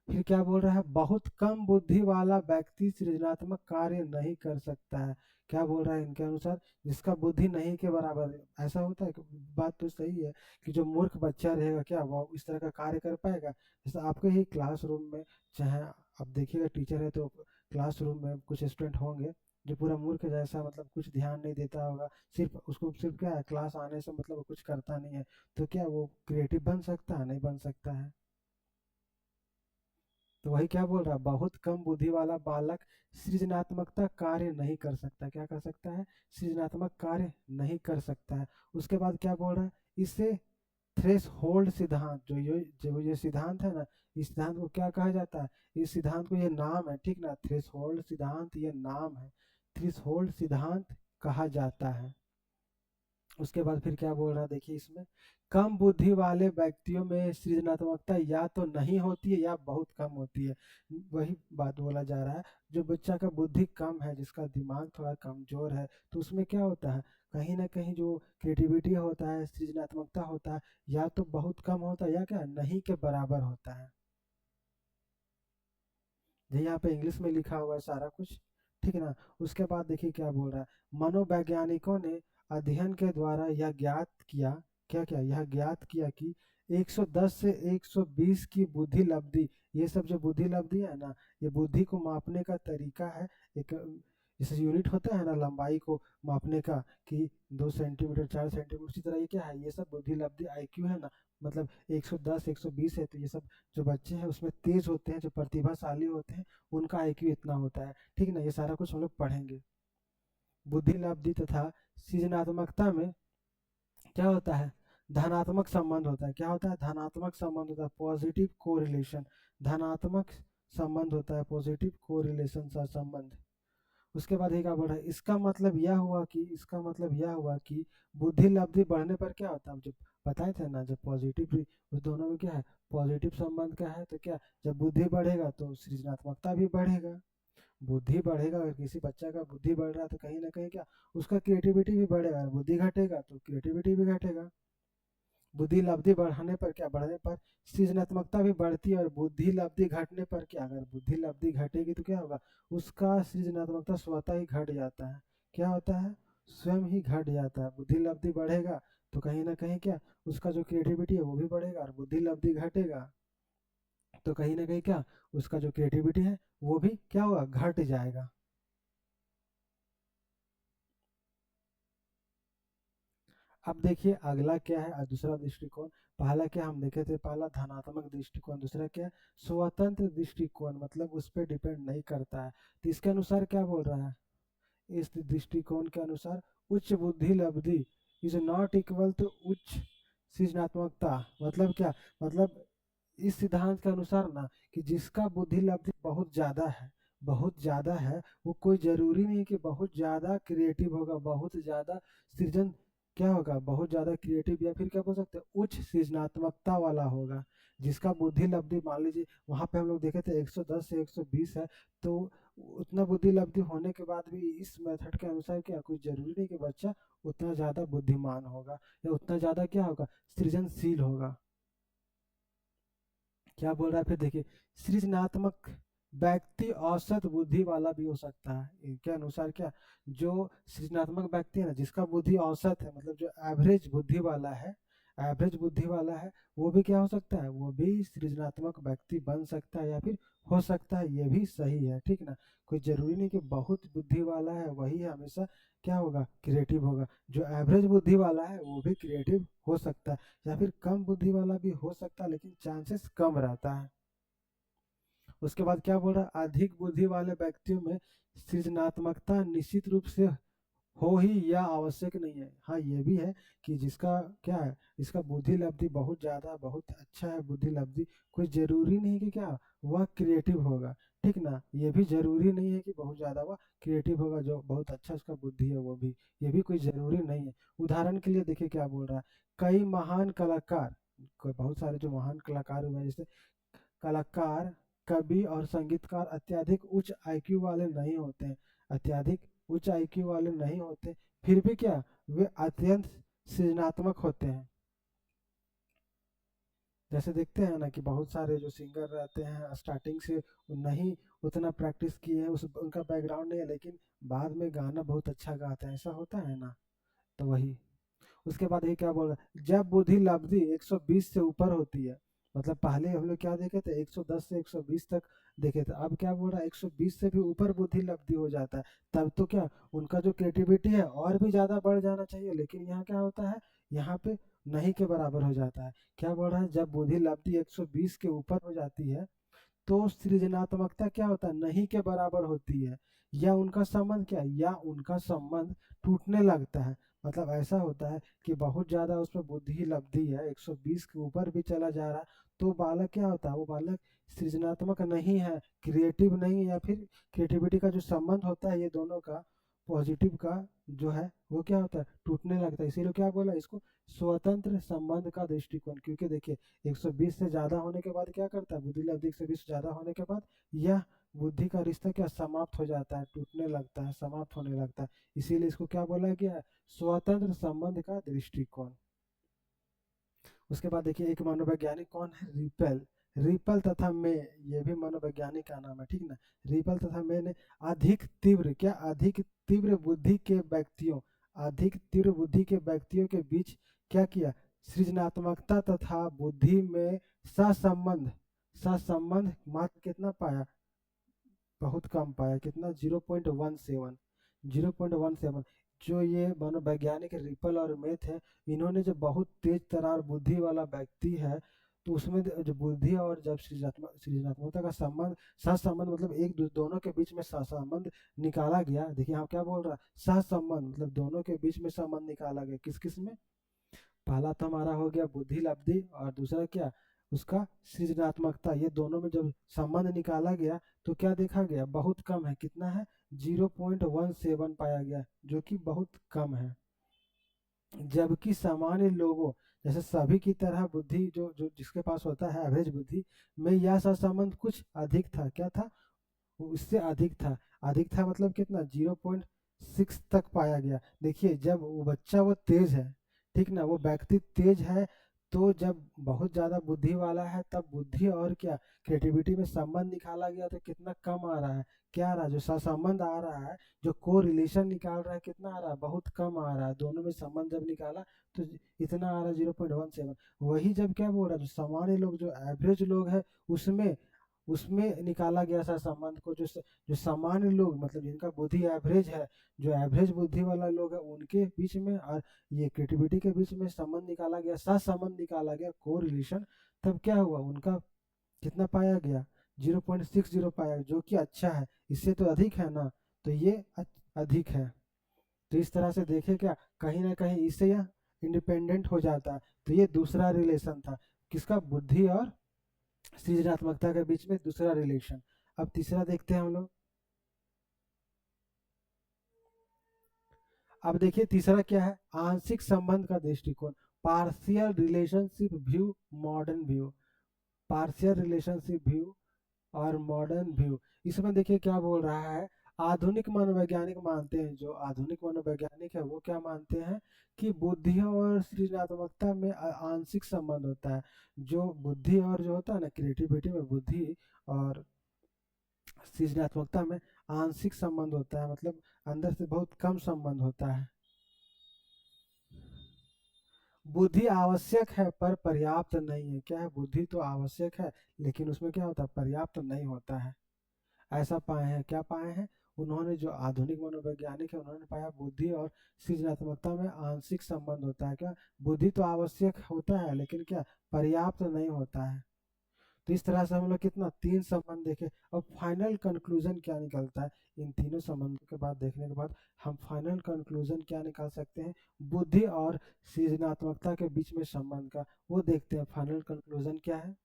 Speaker 1: फिर क्या बोल रहा है, बहुत कम बुद्धि वाला व्यक्ति सृजनात्मक कार्य नहीं कर सकता है। क्या बोल रहा है इनके अनुसार, जिसका बुद्धि नहीं के बराबर है। ऐसा होता है कि बात तो सही है कि जो मूर्ख बच्चा रहेगा क्या वो इस तरह का कार्य कर पाएगा। जैसे आपके ही क्लासरूम में, चाहे आप देखिएगा टीचर है तो क्लासरूम में कुछ स्टूडेंट होंगे जो पूरा मूर्ख जैसा, मतलब कुछ ध्यान नहीं देता होगा, सिर्फ उसको सिर्फ क्या है, क्लास आने से मतलब वो कुछ करता नहीं है, तो क्या वो क्रिएटिव बन सकता है, नहीं बन सकता है। तो वही क्या बोल रहा है, बहुत कम बुद्धि वाला बालक सृजनात्मकता कार्य नहीं कर सकता। क्या कर सकता है, सृजनात्मक कार्य नहीं कर सकता है। उसके बाद क्या बोल रहा है, इसे थ्रेश होल्ड सिद्धांत, जो ये सिद्धांत है ना, इस सिद्धांत को क्या कहा जाता है, इस सिद्धांत को, ये नाम है, ठीक ना, थ्रेश होल्ड सिद्धांत ये नाम है, थ्रेश होल्ड सिद्धांत कहा जाता है। उसके बाद फिर क्या बोल रहा है, देखिए इसमें कम बुद्धि वाले व्यक्तियों में सृजनात्मकता या तो नहीं होती है या बहुत कम होती है। वही बात बोला जा रहा है, जो बच्चा का बुद्धि कम है, जिसका दिमाग थोड़ा कमजोर है, तो उसमें क्या होता है, कहीं ना कहीं जो क्रिएटिविटी होता है, सृजनात्मकता होता है, या तो बहुत कम होता है या क्या नहीं के बराबर होता है। ये यहाँ पे इंग्लिश में लिखा हुआ है सारा कुछ, ठीक है ना। उसके बाद देखिए क्या बोल रहा है, मनोवैज्ञानिकों ने अध्ययन के द्वारा यह ज्ञात किया, क्या क्या यह ज्ञात किया कि 110 से 120 की बुद्धि लब्धि, ये सब जो बुद्धि लब्धि है ना, ये बुद्धि को मापने का तरीका है। एक जैसे यूनिट होता है ना लंबाई को मापने का, कि 2 सेंटीमीटर 4 सेंटीमीटर, उसी तरह ये क्या है, ये सब बुद्धि लब्धि आईक्यू है ना, मतलब 110 120 है, तो ये सब जो बच्चे हैं उसमें तेज होते हैं, जो प्रतिभाशाली होते हैं, उनका आईक्यू इतना होता है, ठीक है ना। ये सारा कुछ हम लोग पढ़ेंगे। बुद्धि लब्धि तथा सृजनात्मकता में क्या होता है, धनात्मक संबंध होता है। क्या होता है, धनात्मक संबंध होता है, पॉजिटिव कोरिलेशन, धनात्मक संबंध होता है, पॉजिटिव कोरिलेशन सा संबंध। उसके बाद एक बढ़ा, इसका मतलब यह हुआ कि बुद्धि लब्धि बढ़ने पर क्या होता है, हम जब बताए थे ना, जब पॉजिटिव, उस दोनों में क्या है, पॉजिटिव संबंध का है, तो क्या, जब बुद्धि बढ़ेगा तो सृजनात्मकता भी बढ़ेगा। बुद्धि बढ़ेगा, अगर किसी बच्चा का बुद्धि बढ़ रहा है तो कहीं ना कहीं क्या, उसका क्रिएटिविटी भी बढ़ेगा, अगर बुद्धि घटेगा तो क्रिएटिविटी भी घटेगा। बुद्धि लब्धि बढ़ाने पर क्या, बढ़ने पर सृजनात्मकता भी बढ़ती है, और बुद्धि लब्धि घटने पर क्या, अगर बुद्धि लब्धि घटेगी तो क्या होगा, उसका सृजनात्मकता स्वतः ही घट जाता है। क्या होता है, स्वयं ही घट जाता है। बुद्धि लब्धि बढ़ेगा तो कहीं ना कहीं क्या, उसका जो क्रिएटिविटी है वो भी बढ़ेगा, और बुद्धि लब्धि घटेगा तो कहीं ना कहीं क्या, उसका जो क्रिएटिविटी है वो भी क्या होगा, घट जाएगा। अब देखिए अगला क्या है, दूसरा दृष्टिकोण। पहला क्या हम देखे थे, पहला धनात्मक दृष्टिकोण, दूसरा क्या है, स्वतंत्र दृष्टिकोण, मतलब उस पर डिपेंड नहीं करता है। तो इसके अनुसार क्या बोल रहा है, इस दृष्टिकोण के अनुसार उच्च बुद्धि लब्धि इज नॉट इक्वल टू उच्च सृजनात्मकता। मतलब क्या, मतलब इस सिद्धांत के अनुसार ना, कि जिसका बुद्धि लब्धि बहुत ज्यादा है, बहुत ज्यादा है, वो कोई जरूरी नहीं कि बहुत ज्यादा क्रिएटिव होगा, बहुत ज्यादा सृजन, क्या होगा, बहुत ज्यादा क्रिएटिव, या फिर क्या बोल सकते हैं, उच्च सृजनात्मकता वाला होगा। जिसका बुद्धि लब्धि मान लीजिए वहां पे हम लोग देखे थे 110 से 120 है, तो उतना बुद्धि लब्धि होने के बाद भी इस मेथड के अनुसार क्या, कोई जरूरी नहीं कि बच्चा उतना ज्यादा बुद्धिमान होगा, या उतना ज्यादा क्या होगा, सृजनशील होगा। क्या बोल रहा है फिर देखिए, सृजनात्मक व्यक्ति औसत बुद्धि वाला भी हो सकता है। इनके अनुसार क्या, जो सृजनात्मक व्यक्ति है ना, जिसका बुद्धि औसत है, मतलब जो एवरेज बुद्धि वाला है, एवरेज बुद्धि वाला है, वो भी क्या हो सकता है, वो भी सृजनात्मक व्यक्ति बन सकता है, या फिर हो सकता है, ये भी सही है, ठीक ना। कोई जरूरी नहीं कि बहुत बुद्धि वाला है वही हमेशा क्या होगा, क्रिएटिव होगा। जो एवरेज बुद्धि वाला है वो भी क्रिएटिव हो सकता है, या फिर कम बुद्धि वाला भी हो सकता है, लेकिन चांसेस कम रहता है। उसके बाद क्या बोल रहा है, अधिक बुद्धि वाले व्यक्तियों में सृजनात्मकता निश्चित रूप से हो ही या आवश्यक नहीं है। हाँ ये भी है कि जिसका क्या है, इसका बुद्धि लब्धि बहुत ज़्यादा बहुत अच्छा है, बुद्धि लब्धि, कोई ज़रूरी नहीं कि क्या वह क्रिएटिव होगा, ठीक ना। ये भी ज़रूरी नहीं है कि बहुत ज़्यादा वह क्रिएटिव होगा, जो बहुत अच्छा उसका बुद्धि है वो भी, ये भी कोई ज़रूरी नहीं है। उदाहरण के लिए देखिए क्या बोल रहा है, कई महान कलाकार, बहुत सारे जो महान कलाकार हुए हैं, जैसे कलाकार, कवि और संगीतकार अत्यधिक उच्च आईक्यू वाले नहीं होते हैं, अत्यधिक उच्च आईक्यू वाले नहीं होते, फिर भी क्या, वे अत्यंत सृजनात्मक होते हैं। जैसे देखते हैं ना कि बहुत सारे जो सिंगर रहते हैं स्टार्टिंग से नहीं उतना प्रैक्टिस किए हैं, उस उनका बैकग्राउंड नहीं है, लेकिन बाद में गाना बहुत अच्छा गाते हैं, ऐसा होता है ना। तो वही, उसके बाद ये क्या बोल रहा है, जब बुद्धि लब्धि 120 से ऊपर होती है, मतलब पहले हम लोग क्या देखे थे, 110 से 120 तक देखे थे, अब क्या बोल रहा है, 120 से भी ऊपर बुद्धि लब्धि हो जाता है, तब तो क्या, उनका जो क्रिएटिविटी है और भी ज्यादा बढ़ जाना चाहिए, लेकिन यहाँ क्या होता है, यहाँ पे नहीं के बराबर हो जाता है। क्या बोल रहा है, जब बुद्धि लब्धि 120 के ऊपर हो जाती है तो सृजनात्मकता क्या होता है, नहीं के बराबर होती है, या उनका संबंध क्या, या उनका संबंध टूटने लगता है। मतलब ऐसा होता है कि बहुत ज्यादा उसमें बुद्धि लब्धि है, 120 के ऊपर भी चला जा रहा है, तो बालक क्या होता है, वो बालक सृजनात्मक नहीं है, क्रिएटिव नहीं है, या फिर क्रिएटिविटी का जो संबंध होता है ये दोनों का, पॉजिटिव का जो है वो क्या होता है, टूटने लगता है। इसीलिए क्या बोला इसको, स्वतंत्र संबंध का दृष्टिकोण। क्योंकि देखिए 120 से ज्यादा होने के बाद क्या करता है, बुद्धि लब्धि 120 से ज्यादा होने के बाद यह बुद्धि का रिश्ता क्या समाप्त हो जाता है, टूटने लगता है, समाप्त होने लगता है। इसीलिए इसको क्या बोला गया है, स्वतंत्र संबंध का दृष्टिकोण। उसके बाद देखिए एक मनोवैज्ञानिक कौन है, रिपेल। रिपल तथा मे, ये भी मनोवैज्ञानिक का नाम है, ठीक ना। रिपल तथा मे ने अधिक तीव्र क्या, अधिक तीव्र बुद्धि के व्यक्तियों, अधिक तीव्र बुद्धि के व्यक्तियों के बीच क्या किया, सृजनात्मकता तथा बुद्धि में सहसंबंध, सहसंबंध मात्र कितना पाया, बहुत कम पाया, कितना 0.17, 0.17। जो ये मनोवैज्ञानिक रिपल और मेथ है, इन्होंने जो बहुत तेज तरार बुद्धि वाला व्यक्ति है, तो उसमें जो बुद्धि और जब सृजनात्मकता का संबंध, सहसंबंध मतलब एक दोनों के बीच में सहसंबंध निकाला गया। देखिए यहाँ क्या बोल रहा है, सहसंबंध मतलब दोनों के बीच में संबंध निकाला गया, किस किस में, पहला तो हमारा हो गया बुद्धि लब्धि, और दूसरा क्या, उसका सृजनात्मकता। ये दोनों में जब संबंध निकाला गया तो क्या देखा गया, बहुत कम है, कितना है, 0.17 पाया गया, जो कि बहुत कम है। जबकि सामान्य लोगों जैसे सभी की तरह बुद्धि जो जो जिसके पास होता है एवरेज बुद्धि में, यह सहसंबंध कुछ अधिक था, क्या था, उससे अधिक था। अधिक था मतलब कितना, 0.6 तक पाया गया। देखिए जब वो बच्चा वो तेज है, ठीक ना, वो व्यक्ति तेज है, तो जब बहुत ज्यादा बुद्धि वाला है तब बुद्धि और क्या, क्रिएटिविटी में संबंध निकाला गया तो कितना कम आ रहा है, क्या आ रहा है, जो सहसंबंध आ रहा है, जो को रिलेशन निकाल रहा है, कितना आ रहा है, बहुत कम आ रहा है। दोनों में संबंध जब निकाला तो इतना आ रहा है 0.17। वही जब क्या बोल रहा है, जो सामान्य लोग, जो एवरेज लोग है, उसमें उसमें निकाला गया था संबंध को, जो सामान्य लोग मतलब जिनका बुद्धि एवरेज है, जो एवरेज बुद्धि वाला लोग है, उनके बीच में और ये क्रिएटिविटी के बीच में संबंध निकाला गया, सहसंबंध निकाला गया, को रिलेशन। तब क्या हुआ, उनका कितना पाया गया, 0.60 पाया गया, जो कि अच्छा है, इससे तो अधिक है ना, तो ये अधिक है। तो इस तरह से देखे क्या, कहीं ना कहीं इससे यह इंडिपेंडेंट हो जाता है। तो ये दूसरा रिलेशन था, किसका, बुद्धि और सृजनात्मकता के बीच में दूसरा रिलेशन। अब तीसरा देखते हैं हम लोग। अब देखिए तीसरा क्या है, आंशिक संबंध का दृष्टिकोण, partial relationship view, modern view, partial relationship view और मॉडर्न व्यू। इसमें देखिए क्या बोल रहा है, आधुनिक मनोवैज्ञानिक मानते हैं, जो आधुनिक मनोवैज्ञानिक है वो क्या मानते हैं कि बुद्धि और सृजनात्मकता में आंशिक संबंध होता है। जो बुद्धि और जो होता है ना, क्रिएटिविटी में बुद्धि और सृजनात्मकता में आंशिक संबंध होता है, मतलब अंदर से बहुत कम संबंध होता है। बुद्धि आवश्यक है पर पर्याप्त नहीं है, क्या है, बुद्धि तो आवश्यक है लेकिन उसमें क्या होता है, पर्याप्त नहीं होता है। ऐसा पाए हैं, क्या पाए हैं, उन्होंने जो आधुनिक मनोवैज्ञानिक है उन्होंने पाया बुद्धि और सृजनात्मकता में आंशिक संबंध होता है, क्या, बुद्धि तो आवश्यक होता है लेकिन क्या, पर्याप्त नहीं होता है। तो इस तरह से हम लोग कितना, तीन संबंध देखे। अब फाइनल कंक्लूजन क्या निकलता है, इन तीनों संबंधों के बाद देखने के बाद हम फाइनल कंक्लूजन क्या निकाल सकते हैं, बुद्धि और सृजनात्मकता के बीच में संबंध का, वो देखते हैं फाइनल कंक्लूजन क्या है।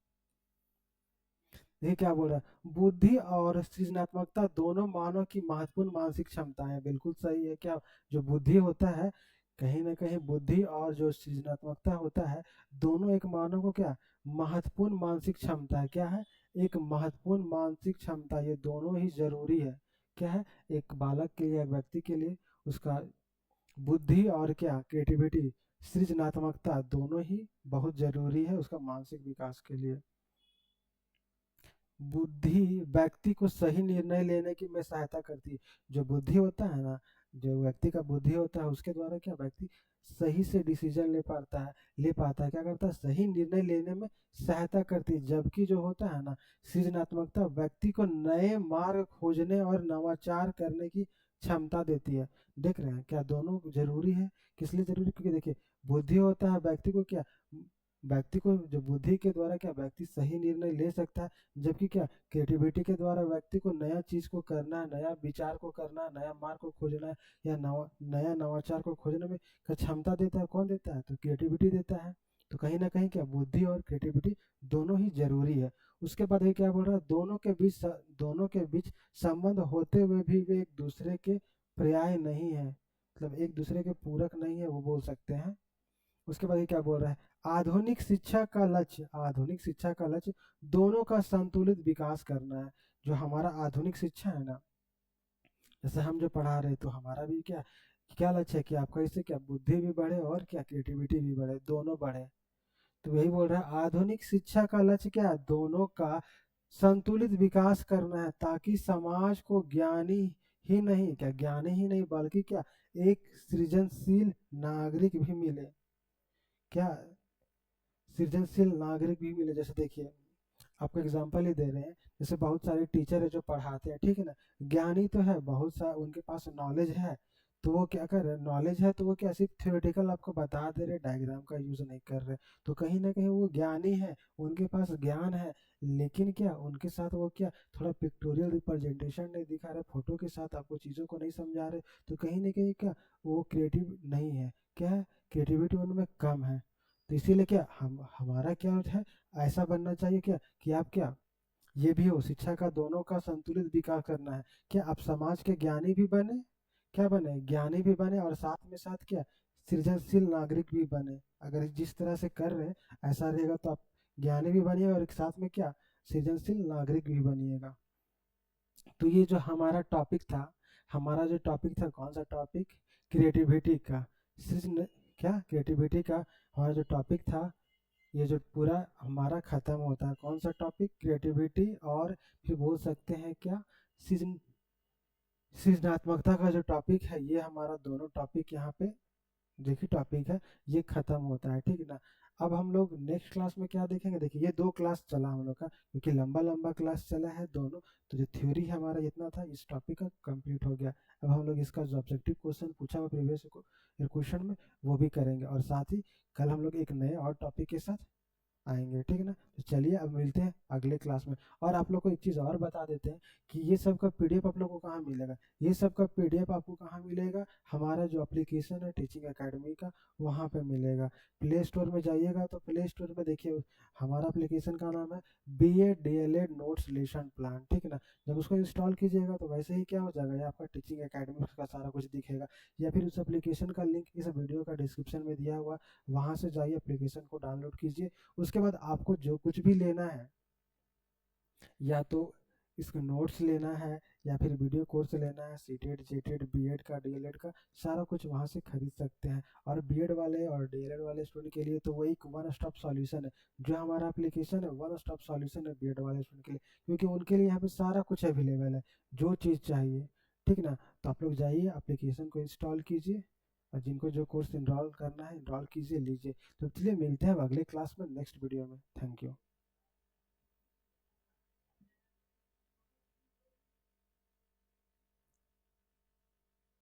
Speaker 1: ये क्या बोल रहा है, बुद्धि और सृजनात्मकता दोनों मानव की महत्वपूर्ण मानसिक क्षमता है, बिल्कुल सही है। क्या, जो बुद्धि होता है, कहीं ना कहीं बुद्धि और जो सृजनात्मकता होता है, दोनों एक मानव को क्या, महत्वपूर्ण मानसिक क्षमता है, क्या है, एक महत्वपूर्ण मानसिक क्षमता, ये दोनों ही जरूरी है। क्या है, एक बालक के लिए, एक व्यक्ति के लिए उसका बुद्धि और क्या, क्रिएटिविटी, सृजनात्मकता दोनों ही बहुत जरूरी है उसका मानसिक विकास के लिए। बुद्धि व्यक्ति को सही निर्णय लेने की में सहायता करती है। जो बुद्धि होता है ना, जो व्यक्ति का बुद्धि होता है उसके द्वारा क्या, व्यक्ति सही से डिसीजन ले पाता है, क्या करता है, सही निर्णय लेने में सहायता करती है। जबकि जो होता है ना, सृजनात्मकता व्यक्ति को नए मार्ग खोजने और नवाचार करने की क्षमता देती है। देख रहे हैं क्या, दोनों जरूरी है, किस लिए जरूरी, क्योंकि देखिए बुद्धि होता है व्यक्ति को क्या, व्यक्ति को जो बुद्धि के द्वारा क्या, व्यक्ति सही निर्णय ले सकता है। जबकि क्या, क्रिएटिविटी के द्वारा व्यक्ति को नया चीज को करना है, नया विचार को करना है, नया मार्ग को खोजना है, या नया नवाचार को खोजने में का क्षमता देता है, कौन देता है, तो क्रिएटिविटी देता है। तो कहीं ना कहीं क्या, बुद्धि और क्रिएटिविटी दोनों ही जरूरी है। उसके बाद ये क्या बोल रहा है, दोनों के बीच संबंध होते हुए भी वे एक दूसरे के पर्याय नहीं है, मतलब एक दूसरे के पूरक नहीं है, वो बोल सकते हैं। उसके बाद ये क्या बोल रहा है, आधुनिक शिक्षा का लक्ष्य दोनों का संतुलित विकास करना है। जो हमारा आधुनिक शिक्षा है ना, जैसे हम जो पढ़ा रहे, तो हमारा भी क्या क्या लक्ष्य है कि आपका इससे क्या बुद्धि भी बढ़े और क्या क्रिएटिविटी भी बढ़े, दोनों बढ़े। तो यही बोल रहा है, आधुनिक शिक्षा का लक्ष्य क्या है, दोनों का संतुलित विकास करना है, ताकि समाज को ज्ञानी ही नहीं बल्कि क्या एक सृजनशील नागरिक भी मिले। क्या सृजनशील नागरिक भी मिले। जैसे देखिए, आपको एग्जांपल ही दे रहे हैं, जैसे बहुत सारे टीचर है जो पढ़ाते हैं, ठीक है ना, ज्ञानी तो है, बहुत सा उनके पास नॉलेज है, तो वो क्या कर रहे हैं, नॉलेज है तो वो क्या सिर्फ थ्योरेटिकल आपको बता दे रहे, डायग्राम का यूज नहीं कर रहे, तो कहीं ना कहीं वो ज्ञानी है, उनके पास ज्ञान है, लेकिन क्या उनके साथ वो क्या थोड़ा पिक्टोरियल रिप्रेजेंटेशन नहीं दिखा रहे, फोटो के साथ आपको चीज़ों को नहीं समझा रहे, तो कहीं ना कहीं क्या वो क्रिएटिव नहीं है, क्या है, क्रिएटिविटी उनमें कम है। तो इसीलिए क्या हमारा क्या है, ऐसा बनना चाहिए क्या कि आप क्या ये भी हो, शिक्षा का दोनों का संतुलित विकास करना है, क्या आप समाज के ज्ञानी भी बने, क्या बने ज्ञानी भी बने, और साथ में साथ क्या सृजनशील नागरिक भी बने। अगर जिस तरह से कर रहे हैं ऐसा रहेगा तो आप ज्ञानी भी बनिएगा और एक साथ में क्या सृजनशील नागरिक भी बनिएगा। तो ये जो हमारा टॉपिक था, हमारा जो टॉपिक था, कौन सा टॉपिक, क्रिएटिविटी का, सृजन क्या क्रिएटिविटी का हमारा जो टॉपिक था, ये जो पूरा हमारा खत्म होता है। कौन सा टॉपिक, क्रिएटिविटी, और फिर बोल सकते हैं क्या सृजन सृजनात्मकता का जो टॉपिक है, ये हमारा दोनों टॉपिक यहाँ पे जो कि टॉपिक है ये खत्म होता है, ठीक है ना। अब हम लोग नेक्स्ट क्लास में क्या देखेंगे, देखिए ये 2 क्लास चला हम लोग का, क्योंकि लंबा लंबा क्लास चला है दोनों, तो जो थ्योरी हमारा जितना था इस टॉपिक का कंप्लीट हो गया। अब हम लोग इसका जो ऑब्जेक्टिव क्वेश्चन पूछा हुआ प्रीवियस क्वेश्चन में वो भी करेंगे, और साथ ही कल हम लोग एक नए और टॉपिक के साथ आएंगे, ठीक है ना। तो चलिए अब मिलते हैं अगले क्लास में। और आप लोग को एक चीज़ और बता देते हैं कि ये सब का पीडीएफ आप लोग को कहाँ मिलेगा, ये सब का पीडीएफ आपको कहाँ मिलेगा, हमारा जो एप्लीकेशन है टीचिंग एकेडमी का, वहाँ पे मिलेगा। प्ले स्टोर में जाइएगा तो प्ले स्टोर में देखिए हमारा एप्लीकेशन का नाम है BA DLED notes lesson plan, ठीक है ना। जब उसको इंस्टॉल कीजिएगा तो वैसे ही क्या हो जाएगा, ये आपका टीचिंग एकेडमी का सारा कुछ दिखेगा, या फिर उस एप्लीकेशन का लिंक इस वीडियो का डिस्क्रिप्शन में दिया हुआ, वहाँ से जाइए एप्लीकेशन को डाउनलोड कीजिए। उसके बाद आपको जो कुछ भी लेना है, या तो इसका नोट्स लेना है, या फिर वीडियो कोर्स लेना है, सीटेड जेटेड बीएड का डीएलएड का, सारा कुछ वहाँ से खरीद सकते हैं। और बीएड वाले और डीएलएड वाले स्टूडेंट के लिए तो वो एक वन स्टॉप सॉल्यूशन है, जो हमारा एप्लीकेशन है वन स्टॉप सॉल्यूशन है बीएड वाले स्टूडेंट के लिए, क्योंकि उनके लिए यहाँ पे सारा कुछ अवेलेबल है, जो चीज़ चाहिए, ठीक ना। तो आप लोग जाइए एप्लीकेशन को इंस्टॉल कीजिए, और जिनको जो कोर्स इनरोल करना है इनरोल कीजिए, लीजिए। तो चलिए मिलते हैं अब अगले क्लास में नेक्स्ट वीडियो में। Thank you.